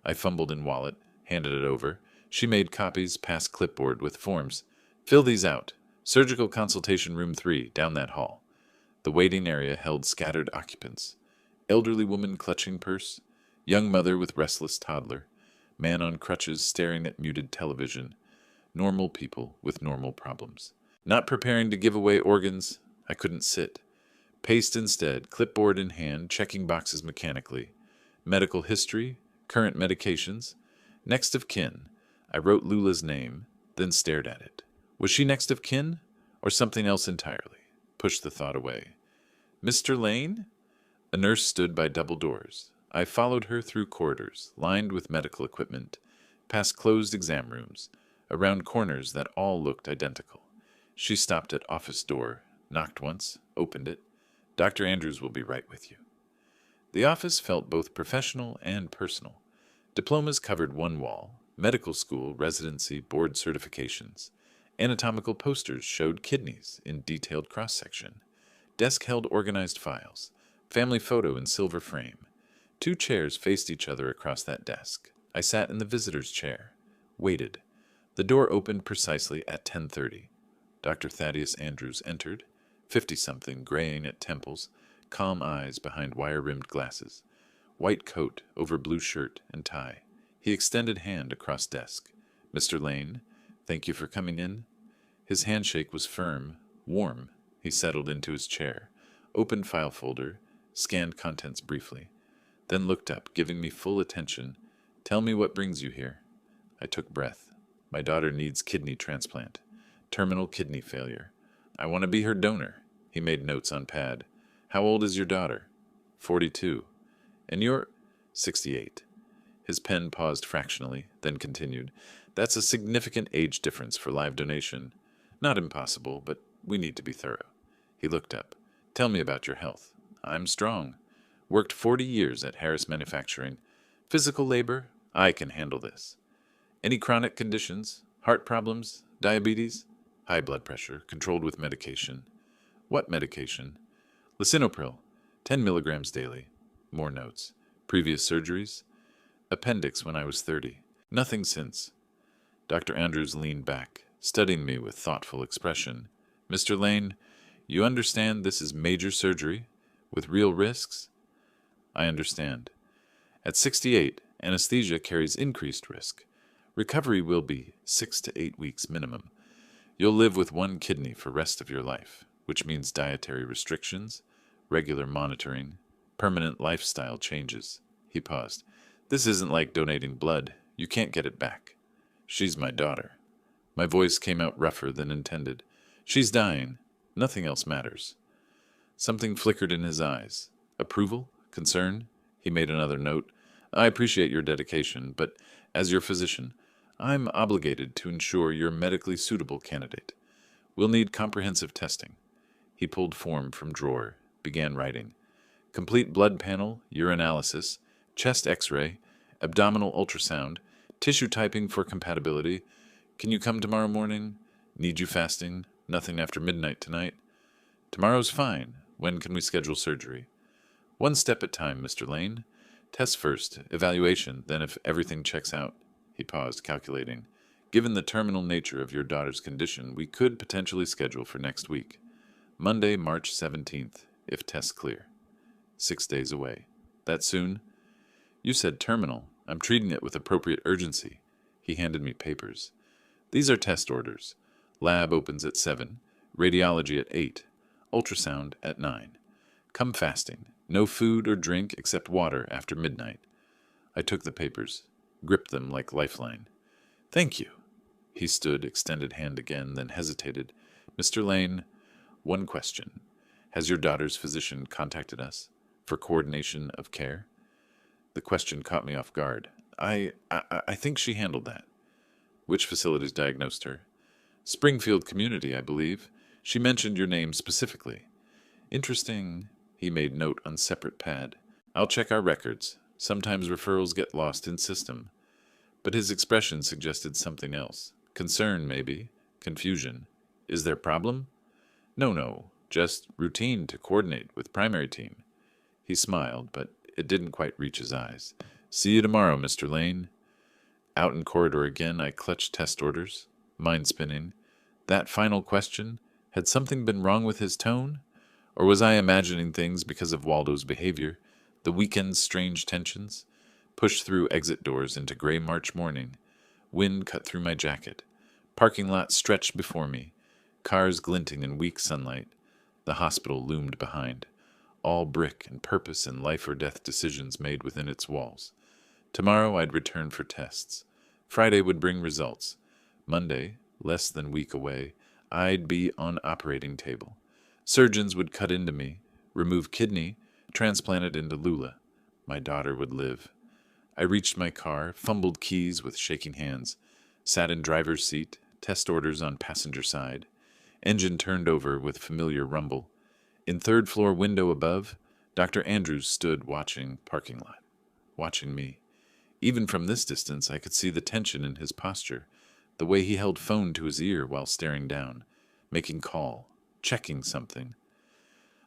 I fumbled in wallet, handed it over. She made copies, passed clipboard with forms. Fill these out. Surgical consultation room 3, down that hall. The waiting area held scattered occupants. Elderly woman clutching purse, young mother with restless toddler, man on crutches staring at muted television, normal people with normal problems. Not preparing to give away organs, I couldn't sit. Paced instead, clipboard in hand, checking boxes mechanically. Medical history, current medications. Next of kin. I wrote Lula's name, then stared at it. Was she next of kin, or something else entirely? Pushed the thought away. Mr. Lane? A nurse stood by double doors. I followed her through corridors, lined with medical equipment, past closed exam rooms, around corners that all looked identical. She stopped at office door, knocked once, opened it. Dr. Andrews will be right with you. The office felt both professional and personal. Diplomas covered one wall, medical school, residency, board certifications. Anatomical posters showed kidneys in detailed cross-section. Desk held organized files. Family photo in silver frame. 2 chairs faced each other across that desk. I sat in the visitor's chair. Waited. The door opened precisely at 10:30. Dr. Thaddeus Andrews entered, 50-something, graying at temples, calm eyes behind wire-rimmed glasses. White coat over blue shirt and tie. He extended hand across desk. Mr. Lane, thank you for coming in. His handshake was firm, warm. He settled into his chair, opened file folder, scanned contents briefly, then looked up, giving me full attention. Tell me what brings you here. I took breath. My daughter needs kidney transplant. Terminal kidney failure. I want to be her donor. He made notes on pad. How old is your daughter? 42. And you're 68. His pen paused fractionally, then continued. That's a significant age difference for live donation. Not impossible, but we need to be thorough. He looked up. Tell me about your health. I'm strong. Worked 40 years at Harris Manufacturing. Physical labor, I can handle this. Any chronic conditions? Heart problems? Diabetes? High blood pressure, controlled with medication. What medication? Lisinopril, 10 milligrams daily. More notes. Previous surgeries? Appendix when I was 30. Nothing since. Dr. Andrews leaned back, studying me with thoughtful expression. Mr. Lane, you understand this is major surgery, with real risks? I understand. At 68, anesthesia carries increased risk. Recovery will be 6 to 8 weeks minimum. You'll live with one kidney for rest of your life, which means dietary restrictions, regular monitoring, permanent lifestyle changes. He paused. This isn't like donating blood. You can't get it back. She's my daughter. My voice came out rougher than intended. She's dying. Nothing else matters. Something flickered in his eyes. Approval? Concern? He made another note. I appreciate your dedication, but as your physician, I'm obligated to ensure you're a medically suitable candidate. We'll need comprehensive testing. He pulled form from drawer, began writing. Complete blood panel, urinalysis, chest x-ray, abdominal ultrasound, tissue typing for compatibility. Can you come tomorrow morning? Need you fasting? Nothing after midnight tonight? Tomorrow's fine. When can we schedule surgery? One step at a time, Mr. Lane. Tests first, evaluation, then if everything checks out. He paused, calculating. Given the terminal nature of your daughter's condition, we could potentially schedule for next week. Monday, March 17th, if tests clear. 6 days away. That soon? You said terminal. I'm treating it with appropriate urgency. He handed me papers. These are test orders. Lab opens at 7, radiology at 8, ultrasound at 9. Come fasting. No food or drink except water after midnight. I took the papers, gripped them like lifeline. Thank you. He stood, extended hand again, then hesitated. Mr. Lane, one question. Has your daughter's physician contacted us for coordination of care? The question caught me off guard. I think she handled that. Which facilities diagnosed her? Springfield Community, I believe. She mentioned your name specifically. Interesting. He made note on separate pad. I'll check our records. Sometimes referrals get lost in system. But his expression suggested something else. Concern, maybe. Confusion. Is there problem? No. Just routine to coordinate with primary team. He smiled, but it didn't quite reach his eyes. See you tomorrow, Mr. Lane. Out in corridor again, I clutched test orders, mind spinning. That final question, had something been wrong with his tone? Or was I imagining things because of Waldo's behavior, the weekend's strange tensions? Pushed through exit doors into gray March morning. Wind cut through my jacket. Parking lot stretched before me. Cars glinting in weak sunlight. The hospital loomed behind. All brick and purpose and life-or-death decisions made within its walls. Tomorrow I'd return for tests. Friday would bring results. Monday, less than a week away, I'd be on operating table. Surgeons would cut into me, remove kidney, transplant it into Lula. My daughter would live. I reached my car, fumbled keys with shaking hands, sat in driver's seat, test orders on passenger side. Engine turned over with familiar rumble. In third floor window above, Dr. Andrews stood watching parking lot, watching me. Even from this distance, I could see the tension in his posture, the way he held phone to his ear while staring down, making call, checking something.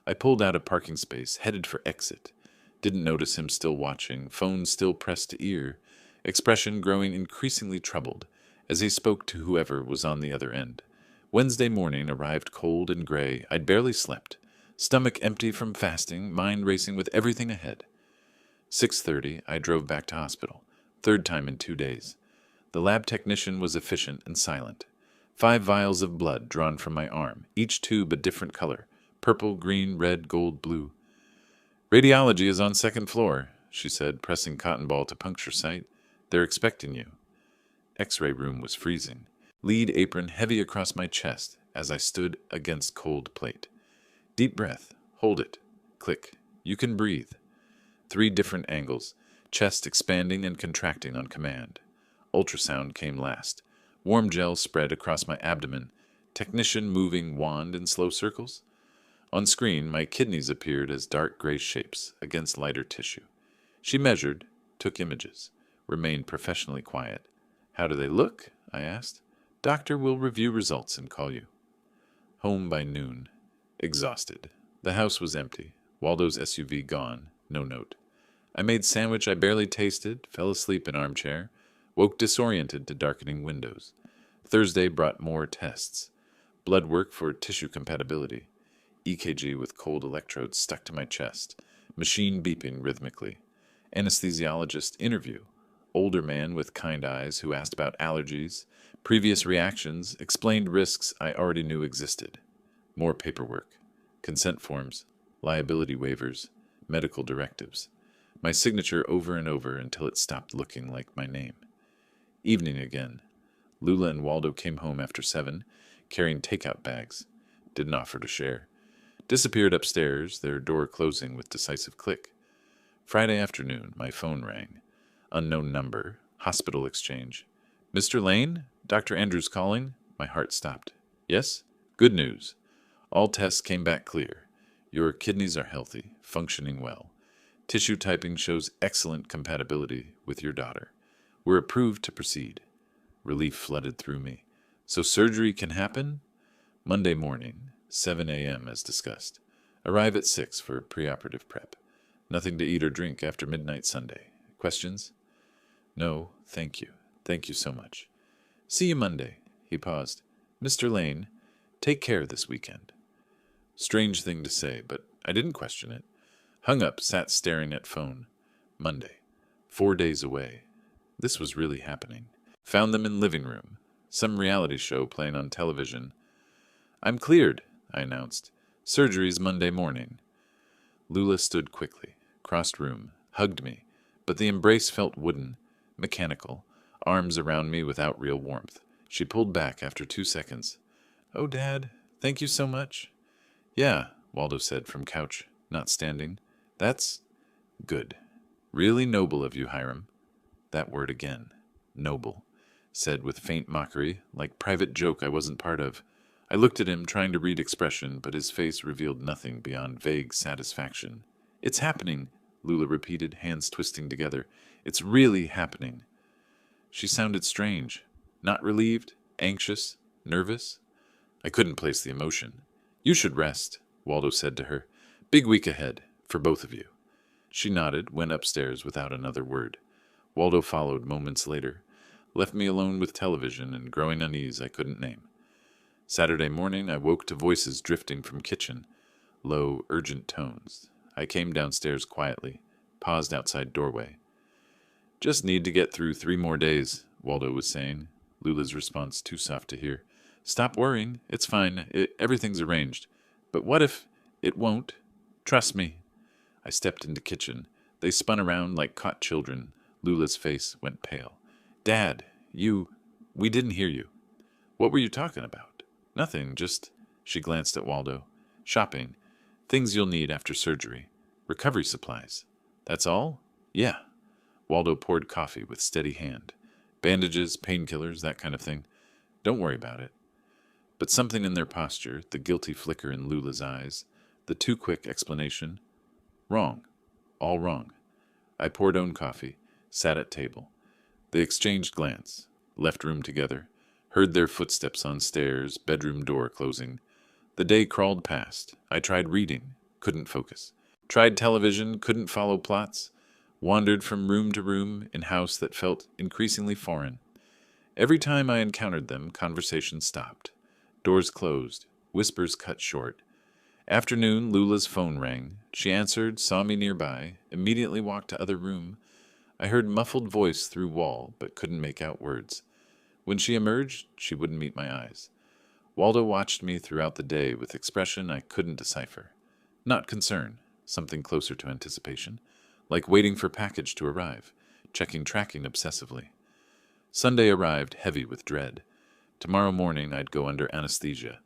I pulled out a parking space, headed for exit. Didn't notice him still watching, phone still pressed to ear, expression growing increasingly troubled as he spoke to whoever was on the other end. Wednesday morning arrived cold and gray. I'd barely slept. Stomach empty from fasting, mind racing with everything ahead. 6:30, I drove back to hospital. Third time in 2 days. The lab technician was efficient and silent. 5 vials of blood drawn from my arm, each tube a different color. Purple, green, red, gold, blue. Radiology is on second floor, she said, pressing cotton ball to puncture site. They're expecting you. X-ray room was freezing. Lead apron heavy across my chest as I stood against cold plate. Deep breath. Hold it. Click. You can breathe. 3 different angles. Chest expanding and contracting on command. Ultrasound came last. Warm gel spread across my abdomen. Technician moving wand in slow circles. On screen, my kidneys appeared as dark gray shapes against lighter tissue. She measured, took images, remained professionally quiet. How do they look? I asked. Doctor will review results and call you. Home by noon. Exhausted. The house was empty. Waldo's SUV gone. No note. I made sandwich I barely tasted, fell asleep in armchair, woke disoriented to darkening windows. Thursday brought more tests. Blood work for tissue compatibility. EKG with cold electrodes stuck to my chest. Machine beeping rhythmically. Anesthesiologist interview. Older man with kind eyes who asked about allergies, previous reactions, explained risks I already knew existed. More paperwork, consent forms, liability waivers, medical directives. My signature over and over until it stopped looking like my name. Evening again. Lula and Waldo came home after 7, carrying takeout bags. Didn't offer to share. Disappeared upstairs, their door closing with decisive click. Friday afternoon, my phone rang. Unknown number, hospital exchange. Mr. Lane? Dr. Andrews calling? My heart stopped. Yes? Good news. All tests came back clear. Your kidneys are healthy, functioning well. Tissue typing shows excellent compatibility with your daughter. We're approved to proceed. Relief flooded through me. So surgery can happen? Monday morning, 7 a.m. as discussed. Arrive at 6 for preoperative prep. Nothing to eat or drink after midnight Sunday. Questions? No, thank you. Thank you so much. See you Monday. He paused. Mr. Lane, take care this weekend. Strange thing to say, but I didn't question it. Hung up, sat staring at phone. Monday. 4 days away. This was really happening. Found them in living room. Some reality show playing on television. I'm cleared, I announced. Surgery's Monday morning. Lula stood quickly, crossed room, hugged me, but the embrace felt wooden, mechanical, arms around me without real warmth. She pulled back after 2 seconds. Oh, Dad, thank you so much. Yeah, Waldo said from couch, not standing. That's good. Really noble of you, Hiram. That word again. Noble. Said with faint mockery, like private joke I wasn't part of. I looked at him, trying to read expression, but his face revealed nothing beyond vague satisfaction. It's happening, Lula repeated, hands twisting together. It's really happening. She sounded strange. Not relieved, anxious, nervous. I couldn't place the emotion. You should rest, Waldo said to her. Big week ahead, for both of you. She nodded, went upstairs without another word. Waldo followed moments later. Left me alone with television and growing unease I couldn't name. Saturday morning, I woke to voices drifting from kitchen, low, urgent tones. I came downstairs quietly, paused outside doorway. Just need to get through 3 more days, Waldo was saying. Lula's response too soft to hear. Stop worrying. It's fine. Everything's arranged. But what if it won't? Trust me. I stepped into kitchen. They spun around like caught children. Lula's face went pale. Dad, we didn't hear you. What were you talking about? Nothing, just... She glanced at Waldo. Shopping. Things you'll need after surgery. Recovery supplies. That's all? Yeah. Waldo poured coffee with steady hand. Bandages, painkillers, that kind of thing. Don't worry about it. But something in their posture, the guilty flicker in Lula's eyes, the too quick explanation. Wrong. All wrong. I poured own coffee, sat at table. They exchanged glance, left room together, heard their footsteps on stairs, bedroom door closing. The day crawled past. I tried reading, couldn't focus. Tried television, couldn't follow plots. Wandered from room to room in house that felt increasingly foreign. Every time I encountered them, conversation stopped. Doors closed, whispers cut short. Afternoon, Lula's phone rang. She answered, saw me nearby, immediately walked to other room. I heard muffled voice through wall, but couldn't make out words. When she emerged, she wouldn't meet my eyes. Waldo watched me throughout the day with expression I couldn't decipher. Not concern, something closer to anticipation, like waiting for package to arrive, checking tracking obsessively. Sunday arrived heavy with dread. Tomorrow morning I'd go under anesthesia.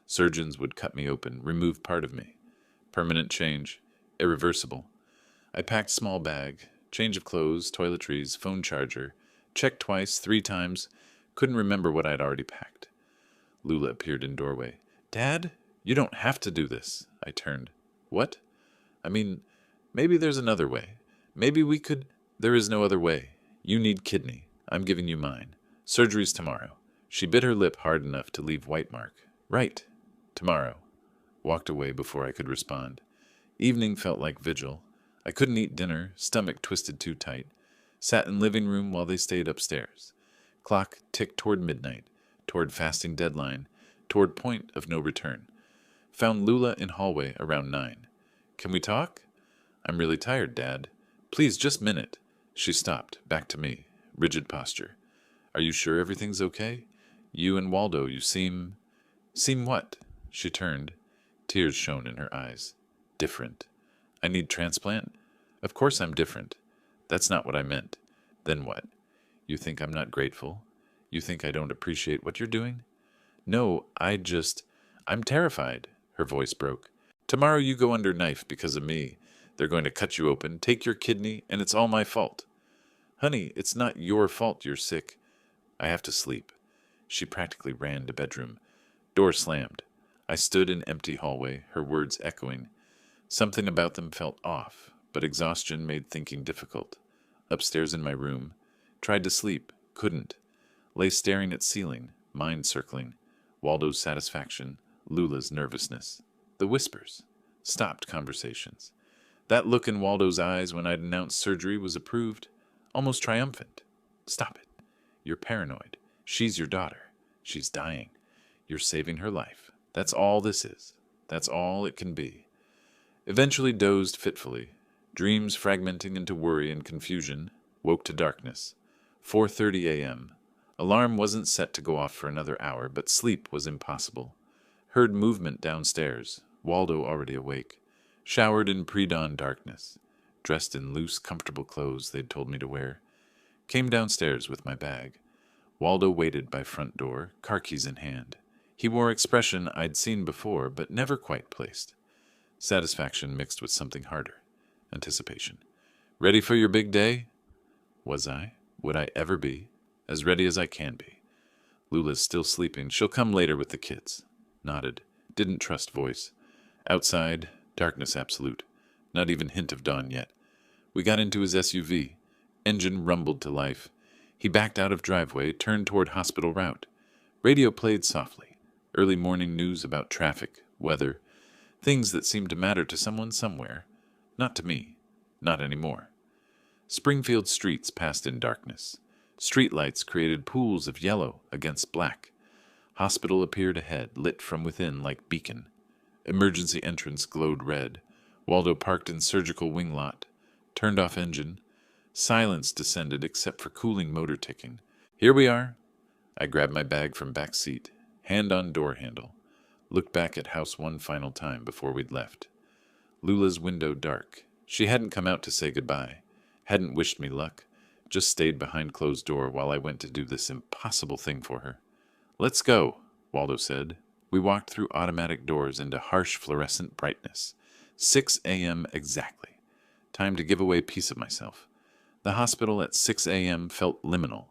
Surgeons would cut me open, remove part of me. Permanent change, irreversible. I packed small bag, change of clothes, toiletries, phone charger, checked twice, 3 times, couldn't remember what I'd already packed. Lula appeared in doorway. Dad, you don't have to do this. I turned. What? I mean, maybe there's another way. Maybe we could... There is no other way. You need kidney. I'm giving you mine. Surgery's tomorrow. She bit her lip hard enough to leave white mark. Right. Tomorrow. Walked away before I could respond. Evening felt like vigil. I couldn't eat dinner, stomach twisted too tight. Sat in living room while they stayed upstairs. Clock ticked toward midnight, toward fasting deadline, toward point of no return. Found Lula in hallway around 9. Can we talk? I'm really tired, Dad. Please, just minute. She stopped, back to me. rigid posture. Are you sure everything's okay? You and Waldo, you seem... Seem what? She turned. Tears shone in her eyes. Different. I need transplant? Of course I'm different. That's not what I meant. Then what? You think I'm not grateful? You think I don't appreciate what you're doing? No, I'm terrified. Her voice broke. Tomorrow you go under knife because of me. They're going to cut you open, take your kidney, and it's all my fault. Honey, it's not your fault you're sick. I have to sleep. She practically ran to bedroom. Door slammed. I stood in empty hallway, her words echoing. Something about them felt off, but exhaustion made thinking difficult. Upstairs in my room. Tried to sleep. Couldn't. Lay staring at ceiling, mind circling. Waldo's satisfaction, Lula's nervousness. The whispers. Stopped conversations. That look in Waldo's eyes when I'd announced surgery was approved. Almost triumphant. Stop it. You're paranoid. She's your daughter. She's dying. You're saving her life. That's all this is. That's all it can be. Eventually dozed fitfully. Dreams fragmenting into worry and confusion. Woke to darkness. 4:30 a.m. Alarm wasn't set to go off for another hour, but sleep was impossible. Heard movement downstairs. Waldo already awake. Showered in pre-dawn darkness. Dressed in loose, comfortable clothes they'd told me to wear. Came downstairs with my bag. Waldo waited by front door, car keys in hand. He wore expression I'd seen before, but never quite placed. Satisfaction mixed with something harder. Anticipation. Ready for your big day? Was I? Would I ever be? As ready as I can be. Lula's still sleeping. She'll come later with the kids. Nodded. Didn't trust voice. Outside, darkness absolute. Not even hint of dawn yet. We got into his SUV. Engine rumbled to life. He backed out of driveway, turned toward hospital route. Radio played softly. Early morning news about traffic, weather, things that seemed to matter to someone somewhere. Not to me. Not anymore. Springfield streets passed in darkness. Streetlights created pools of yellow against black. Hospital appeared ahead, lit from within like beacon. Emergency entrance glowed red. Waldo parked in surgical wing lot. Turned off engine. Silence descended except for cooling motor ticking. Here we are. I grabbed my bag from back seat. Hand on door handle. Looked back at house one final time before we'd left. Lula's window dark. She hadn't come out to say goodbye. Hadn't wished me luck. Just stayed behind closed door while I went to do this impossible thing for her. Let's go, Waldo said. We walked through automatic doors into harsh fluorescent brightness. 6 a.m. exactly. Time to give away a piece of myself. The hospital at 6 a.m. felt liminal,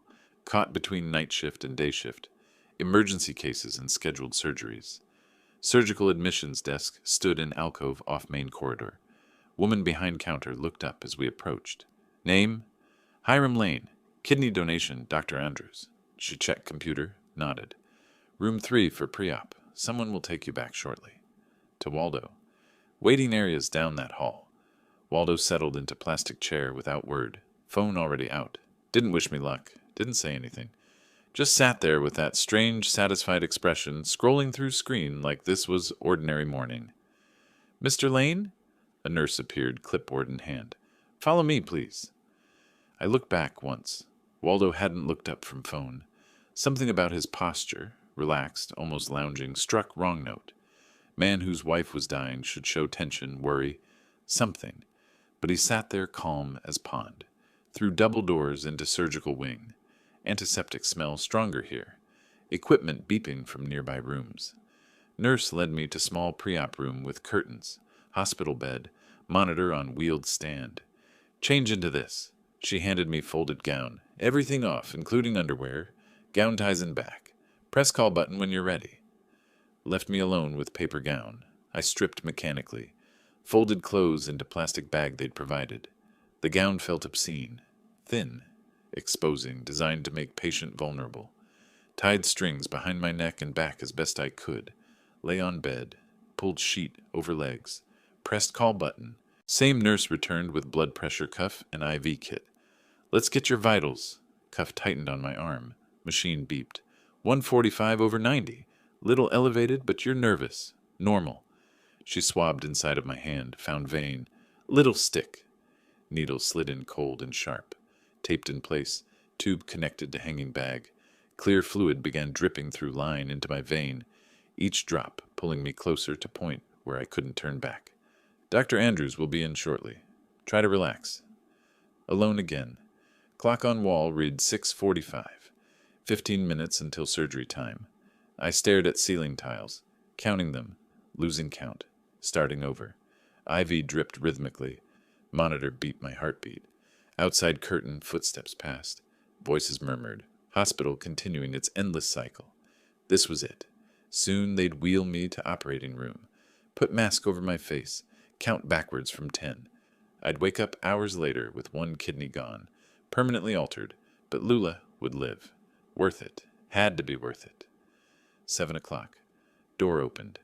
caught between night shift and day shift. Emergency cases and scheduled surgeries. Surgical admissions desk stood in alcove off main corridor. Woman behind counter looked up as we approached. Name? Hiram Lane. Kidney donation, Dr. Andrews. She checked computer, nodded. Room 3 for pre-op. Someone will take you back shortly. To Waldo. Waiting areas down that hall. Waldo settled into plastic chair without word. Phone already out. Didn't wish me luck. Didn't say anything. Just sat there with that strange, satisfied expression, scrolling through screen like this was ordinary morning. Mr. Lane? A nurse appeared, clipboard in hand. Follow me, please. I looked back once. Waldo hadn't looked up from phone. Something about his posture, relaxed, almost lounging, struck wrong note. Man whose wife was dying should show tension, worry, something. But he sat there calm as pond. Through double doors into surgical wing. Antiseptic smell stronger here. Equipment beeping from nearby rooms. Nurse led me to small pre-op room with curtains, hospital bed, monitor on wheeled stand. Change into this. She handed me folded gown. Everything off, including underwear. Gown ties in back. Press call button when you're ready. Left me alone with paper gown. I stripped mechanically. Folded clothes into plastic bag they'd provided. The gown felt obscene. Thin. Exposing, designed to make patient vulnerable. Tied strings behind my neck and back as best I could. Lay on bed. Pulled sheet over legs. Pressed call button. Same nurse returned with blood pressure cuff and IV kit. Let's get your vitals. Cuff tightened on my arm. Machine beeped. 145/90. Little elevated, but you're nervous. Normal. She swabbed inside of my hand, found vein. Little stick. Needle slid in cold and sharp. Taped in place. tube connected to hanging bag. Clear fluid began dripping through line into my vein, each drop pulling me closer to point where I couldn't turn back. Dr. Andrews will be in shortly. Try to relax. Alone again. Clock on wall reads 6:45. 15 minutes until surgery time. I stared at ceiling tiles, counting them, losing count, starting over. IV dripped rhythmically. Monitor beat my heartbeat. Outside curtain, footsteps passed. Voices murmured. Hospital continuing its endless cycle. This was it. Soon they'd wheel me to operating room. Put mask over my face. Count backwards from 10. I'd wake up hours later with one kidney gone. Permanently altered. But Lula would live. Worth it. Had to be worth it. 7 o'clock. Door opened.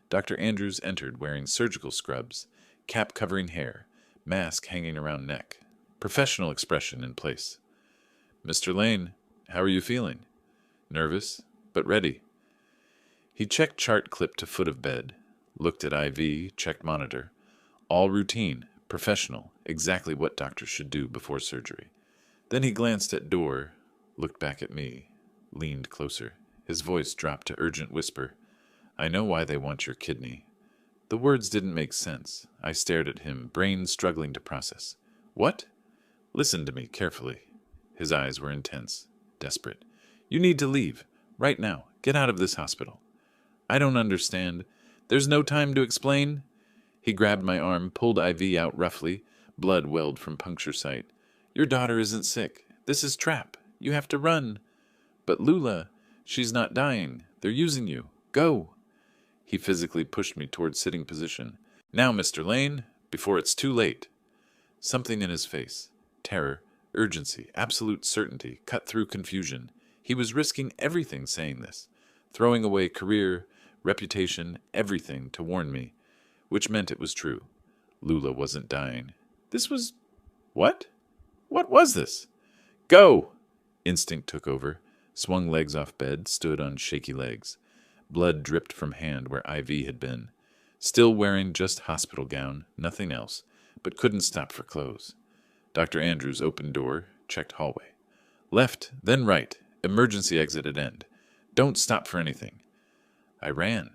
Dr. Andrews entered wearing surgical scrubs, cap covering hair, mask hanging around neck. Professional expression in place. Mr. Lane, how are you feeling? Nervous, but ready. He checked chart clip to foot of bed, looked at IV, checked monitor. All routine, professional, exactly what doctors should do before surgery. Then he glanced at door, looked back at me, leaned closer. His voice dropped to urgent whisper. I know why they want your kidney. The words didn't make sense. I stared at him, brain struggling to process. What? Listen to me carefully. His eyes were intense, desperate. You need to leave. Right now. Get out of this hospital. I don't understand. There's no time to explain. He grabbed my arm, pulled IV out roughly. Blood welled from puncture site. Your daughter isn't sick. This is trap. You have to run. But Lula, she's not dying. They're using you. Go. He physically pushed me toward sitting position. Now, Mr. Lane, before it's too late. Something in his face. Terror, urgency, absolute certainty, cut through confusion. He was risking everything saying this. Throwing away career, reputation, everything to warn me. Which meant it was true. Lula wasn't dying. This was... What? What was this? Go! Instinct took over. Swung legs off bed, stood on shaky legs. Blood dripped from hand where IV had been. Still wearing just hospital gown, nothing else, but couldn't stop for clothes. Dr. Andrews opened door, checked hallway. Left, then right, emergency exit at end. Don't stop for anything. I ran,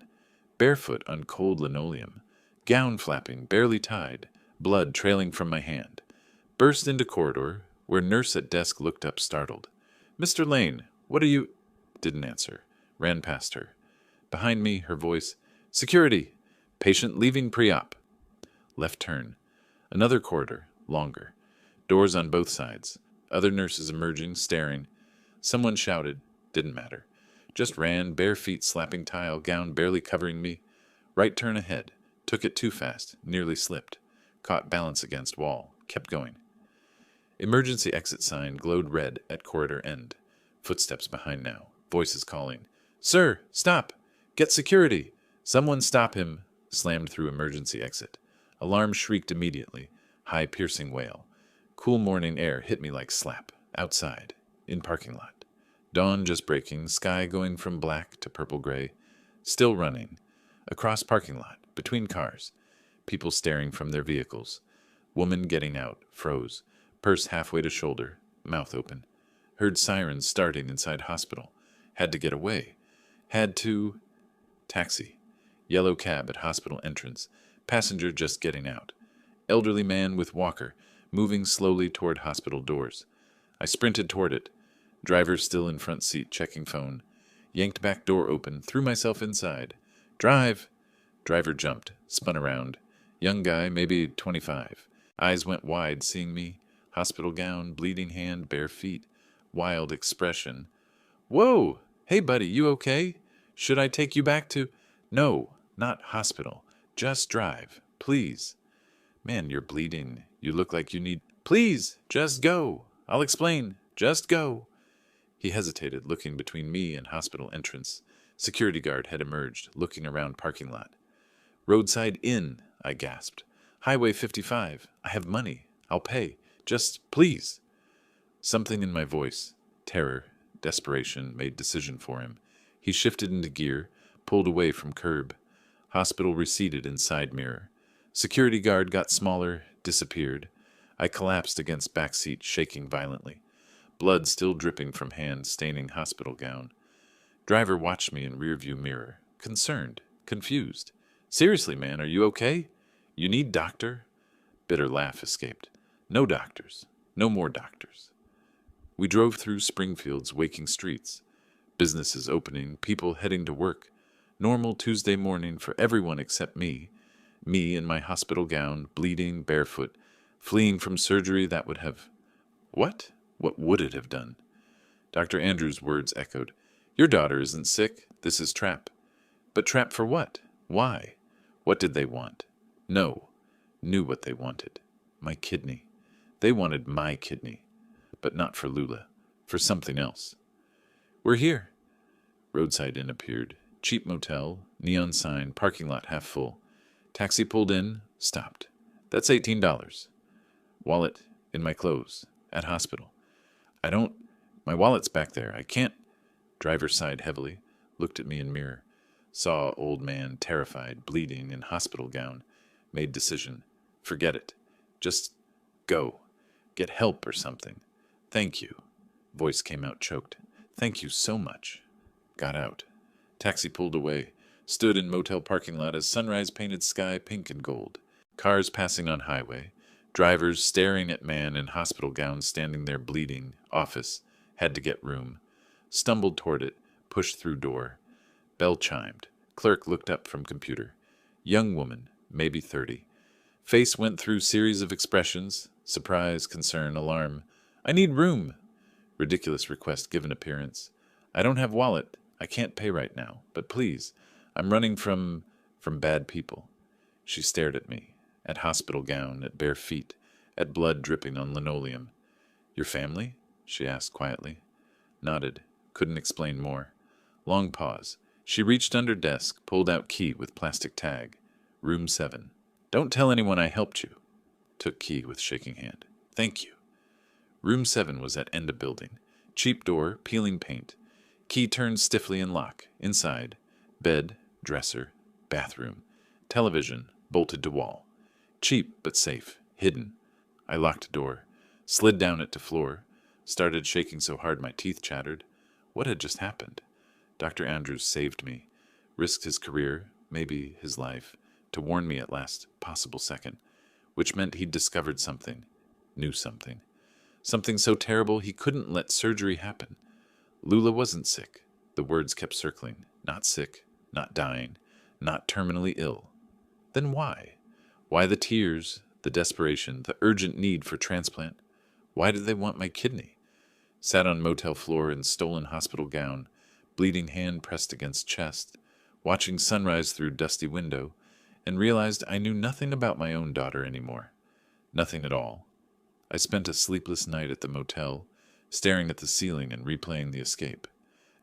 barefoot on cold linoleum, gown flapping, barely tied, blood trailing from my hand. Burst into corridor, where nurse at desk looked up startled. Mr. Lane, what are you... Didn't answer. Ran past her. Behind me, her voice, Security! Patient leaving pre-op. Left turn. Another corridor, longer. Doors on both sides. Other nurses emerging, staring. Someone shouted. Didn't matter. Just ran, bare feet slapping tile, gown barely covering me. Right turn ahead. Took it too fast. Nearly slipped. Caught balance against wall. Kept going. Emergency exit sign glowed red at corridor end. Footsteps behind now. Voices calling. Sir, stop! Get security! Someone stop him! Slammed through emergency exit. Alarm shrieked immediately. High piercing wail. Cool morning air hit me like slap. Outside. In parking lot. Dawn just breaking, sky going from black to purple-gray. Still running. Across parking lot. Between cars. People staring from their vehicles. Woman getting out. Froze. Purse halfway to shoulder. Mouth open. Heard sirens starting inside hospital. Had to get away. Had to... Taxi. Yellow cab at hospital entrance. Passenger just getting out. Elderly man with walker, moving slowly toward hospital doors. I sprinted toward it. Driver still in front seat, checking phone. Yanked back door open, threw myself inside. Drive! Driver jumped, spun around. Young guy, maybe 25. Eyes went wide, seeing me. Hospital gown, bleeding hand, bare feet. Wild expression. Whoa! Hey, buddy, you okay? Should I take you back to... No, not hospital. Just drive. Please. Man, you're bleeding. You look like you need... Please, just go. I'll explain. Just go. He hesitated, looking between me and hospital entrance. Security guard had emerged, looking around parking lot. Roadside inn, I gasped. Highway 55. I have money. I'll pay. Just, please. Something in my voice, terror, desperation, made decision for him. He shifted into gear, pulled away from curb. Hospital receded in side mirror. Security guard got smaller, disappeared. I collapsed against back seat, shaking violently. blood still dripping from hand staining hospital gown. Driver watched me in rearview mirror, concerned, confused. Seriously, man, are you okay? You need doctor? Bitter laugh escaped. No doctors. No more doctors. We drove through Springfield's waking streets. Businesses opening, people heading to work. Normal Tuesday morning for everyone except me. Me in my hospital gown, bleeding, barefoot, fleeing from surgery that would have... What? What would it have done? Dr. Andrews' words echoed. Your daughter isn't sick. This is trap. But trap for what? Why? What did they want? No. Knew what they wanted. My kidney. They wanted my kidney. But not for Lula. For something else. We're here. Roadside inn appeared. Cheap motel, neon sign, parking lot half full. Taxi pulled in, stopped. That's $18. Wallet in my clothes. At hospital. My wallet's back there. I can't. Driver sighed heavily, looked at me in mirror. Saw old man, terrified, bleeding, in hospital gown. Made decision. Forget it. Just go. Get help or something. Thank you. Voice came out choked. Thank you so much. Got out. Taxi pulled away. Stood in motel parking lot as sunrise painted sky pink and gold. Cars passing on highway. Drivers staring at man in hospital gown standing there bleeding. Office. Had to get room. Stumbled toward it. Pushed through door. Bell chimed. Clerk looked up from computer. Young woman, maybe 30. Face went through series of expressions. Surprise, concern, alarm. I need room. Ridiculous request given appearance. I don't have wallet. I can't pay right now. But please, I'm running from bad people. She stared at me. At hospital gown, at bare feet, at blood dripping on linoleum. Your family? She asked quietly. Nodded. Couldn't explain more. Long pause. She reached under desk, pulled out key with plastic tag. Room 7. Don't tell anyone I helped you. Took key with shaking hand. Thank you. Room 7 was at end of building. Cheap door, peeling paint. Key turned stiffly in lock. Inside. Bed, dresser, bathroom. Television, bolted to wall. Cheap but safe. Hidden. I locked door. Slid down it to floor. Started shaking so hard my teeth chattered. What had just happened? Dr. Andrews saved me. Risked his career, maybe his life, to warn me at last possible second. Which meant he'd discovered something. Knew something. Something so terrible he couldn't let surgery happen. Lula wasn't sick. The words kept circling. Not sick. Not dying. Not terminally ill. Then why? Why the tears, the desperation, the urgent need for transplant? Why did they want my kidney? Sat on motel floor in stolen hospital gown, bleeding hand pressed against chest, watching sunrise through dusty window, and realized I knew nothing about my own daughter anymore. Nothing at all. I spent a sleepless night at the motel, staring at the ceiling and replaying the escape.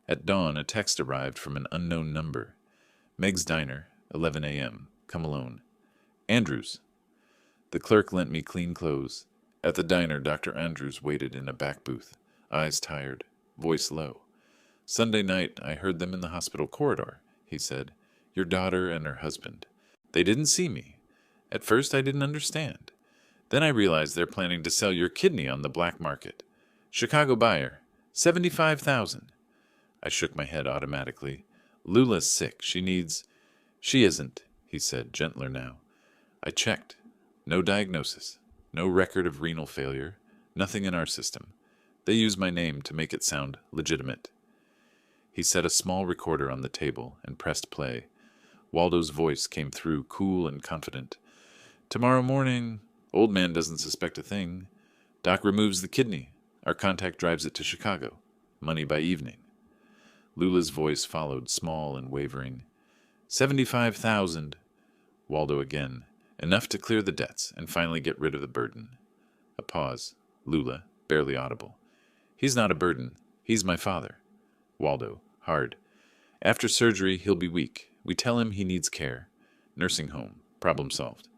At dawn, a text arrived from an unknown number. Meg's Diner, 11 a.m. Come alone. Andrews. The clerk lent me clean clothes. At the diner, Dr. Andrews waited in a back booth, eyes tired, voice low. Sunday night, I heard them in the hospital corridor, he said. Your daughter and her husband. They didn't see me. At first, I didn't understand. Then I realized they're planning to sell your kidney on the black market. Chicago buyer. $75,000. I shook my head automatically. Lula's sick. She isn't, he said, gentler now. I checked. No diagnosis. No record of renal failure. Nothing in our system. They use my name to make it sound legitimate. He set a small recorder on the table and pressed play. Waldo's voice came through cool and confident. Tomorrow morning, old man doesn't suspect a thing. Doc removes the kidney. Our contact drives it to Chicago. Money by evening. Lula's voice followed, small and wavering. 75,000. Waldo again. Enough to clear the debts and finally get rid of the burden. A pause. Lula, barely audible. He's not a burden. He's my father. Waldo, hard. After surgery, he'll be weak. We tell him he needs care. Nursing home. Problem solved.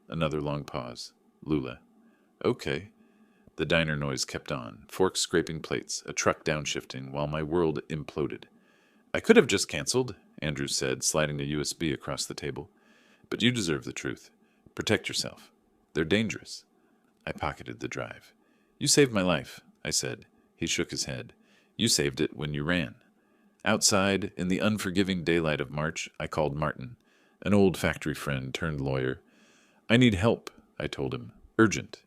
Another long pause. Lula. Okay. The diner noise kept on, forks scraping plates, a truck downshifting, while my world imploded. I could have just canceled, Andrews said, sliding a USB across the table. But you deserve the truth. Protect yourself. They're dangerous. I pocketed the drive. You saved my life, I said. He shook his head. You saved it when you ran. Outside, in the unforgiving daylight of March, I called Martin, an old factory friend turned lawyer. I need help, I told him. Urgent.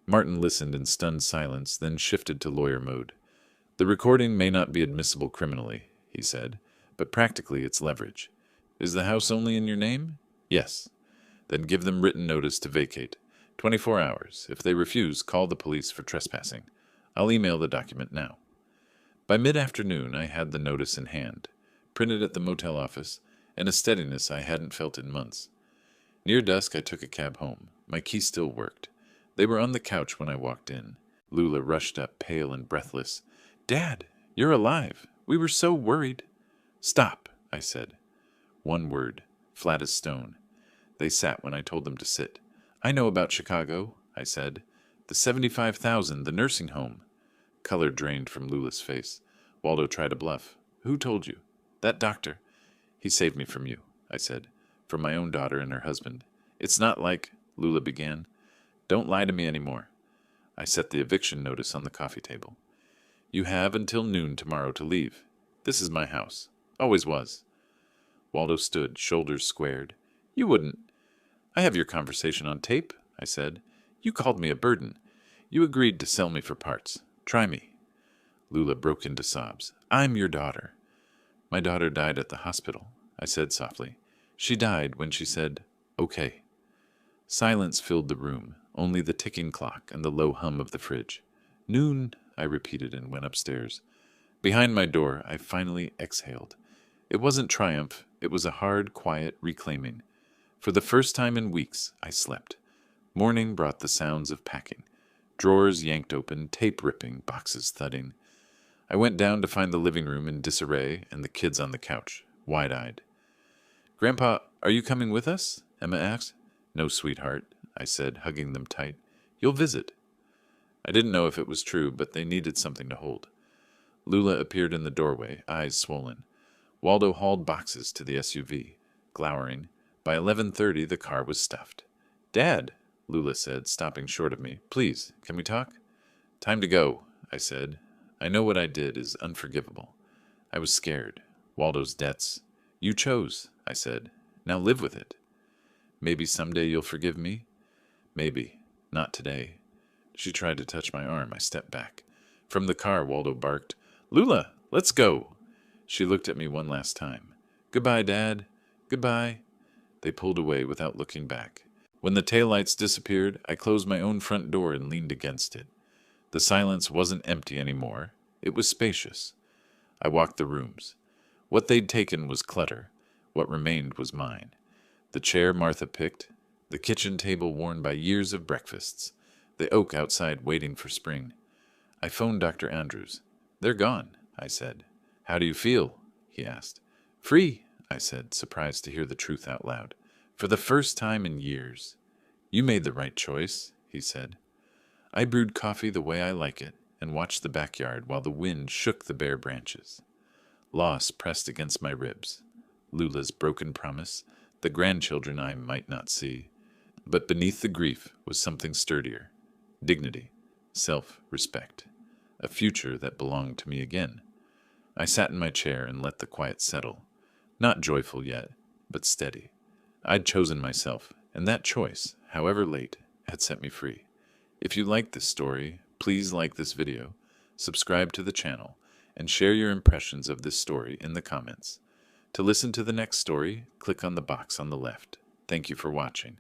Martin listened in stunned silence, then shifted to lawyer mode. The recording may not be admissible criminally, he said, but practically it's leverage. Is the house only in your name? Yes. Then give them written notice to vacate. 24 hours. If they refuse, call the police for trespassing. I'll email the document now. By mid-afternoon, I had the notice in hand, printed at the motel office, and a steadiness I hadn't felt in months. Near dusk, I took a cab home. My key still worked. They were on the couch when I walked in. Lula rushed up, pale and breathless. Dad, you're alive. We were so worried. Stop, I said. One word, flat as stone. They sat when I told them to sit. I know about Chicago, I said. The 75,000, the nursing home. Color drained from Lula's face. Waldo tried to bluff. Who told you? That doctor. He saved me from you, I said. From my own daughter and her husband. It's not like, Lula began. Don't lie to me anymore. I set the eviction notice on the coffee table. You have until noon tomorrow to leave. This is my house. Always was. Waldo stood, shoulders squared. You wouldn't. I have your conversation on tape, I said. You called me a burden. You agreed to sell me for parts. Try me. Lula broke into sobs. I'm your daughter. My daughter died at the hospital, I said softly. She died when she said, okay. Silence filled the room, only the ticking clock and the low hum of the fridge. Noon, I repeated and went upstairs. Behind my door, I finally exhaled. It wasn't triumph, it was a hard, quiet reclaiming. For the first time in weeks, I slept. Morning brought the sounds of packing. Drawers yanked open, tape ripping, boxes thudding. I went down to find the living room in disarray and the kids on the couch, wide-eyed. Grandpa, are you coming with us? Emma asked. No, sweetheart, I said, hugging them tight. You'll visit. I didn't know if it was true, but they needed something to hold. Lula appeared in the doorway, eyes swollen. Waldo hauled boxes to the SUV, glowering. By 11:30, the car was stuffed. Dad, Lula said, stopping short of me. Please, can we talk? Time to go, I said. I know what I did is unforgivable. I was scared. Waldo's debts. You chose, I said. Now live with it. Maybe someday you'll forgive me? Maybe. Not today. She tried to touch my arm. I stepped back. From the car, Waldo barked, Lula, let's go. She looked at me one last time. Goodbye, Dad. Goodbye. They pulled away without looking back. When the taillights disappeared, I closed my own front door and leaned against it. The silence wasn't empty anymore. It was spacious. I walked the rooms. What they'd taken was clutter. What remained was mine. The chair Martha picked, the kitchen table worn by years of breakfasts, the oak outside waiting for spring. I phoned Dr. Andrews. They're gone, I said. How do you feel? He asked. Free, I said, surprised to hear the truth out loud. For the first time in years. You made the right choice, he said. I brewed coffee the way I like it and watched the backyard while the wind shook the bare branches. Loss pressed against my ribs. Lula's broken promise, the grandchildren I might not see. But beneath the grief was something sturdier. Dignity, self-respect, a future that belonged to me again. I sat in my chair and let the quiet settle. Not joyful yet, but steady. I'd chosen myself, and that choice, however late, had set me free. If you like this story, please like this video, subscribe to the channel, and share your impressions of this story in the comments. To listen to the next story, click on the box on the left. Thank you for watching.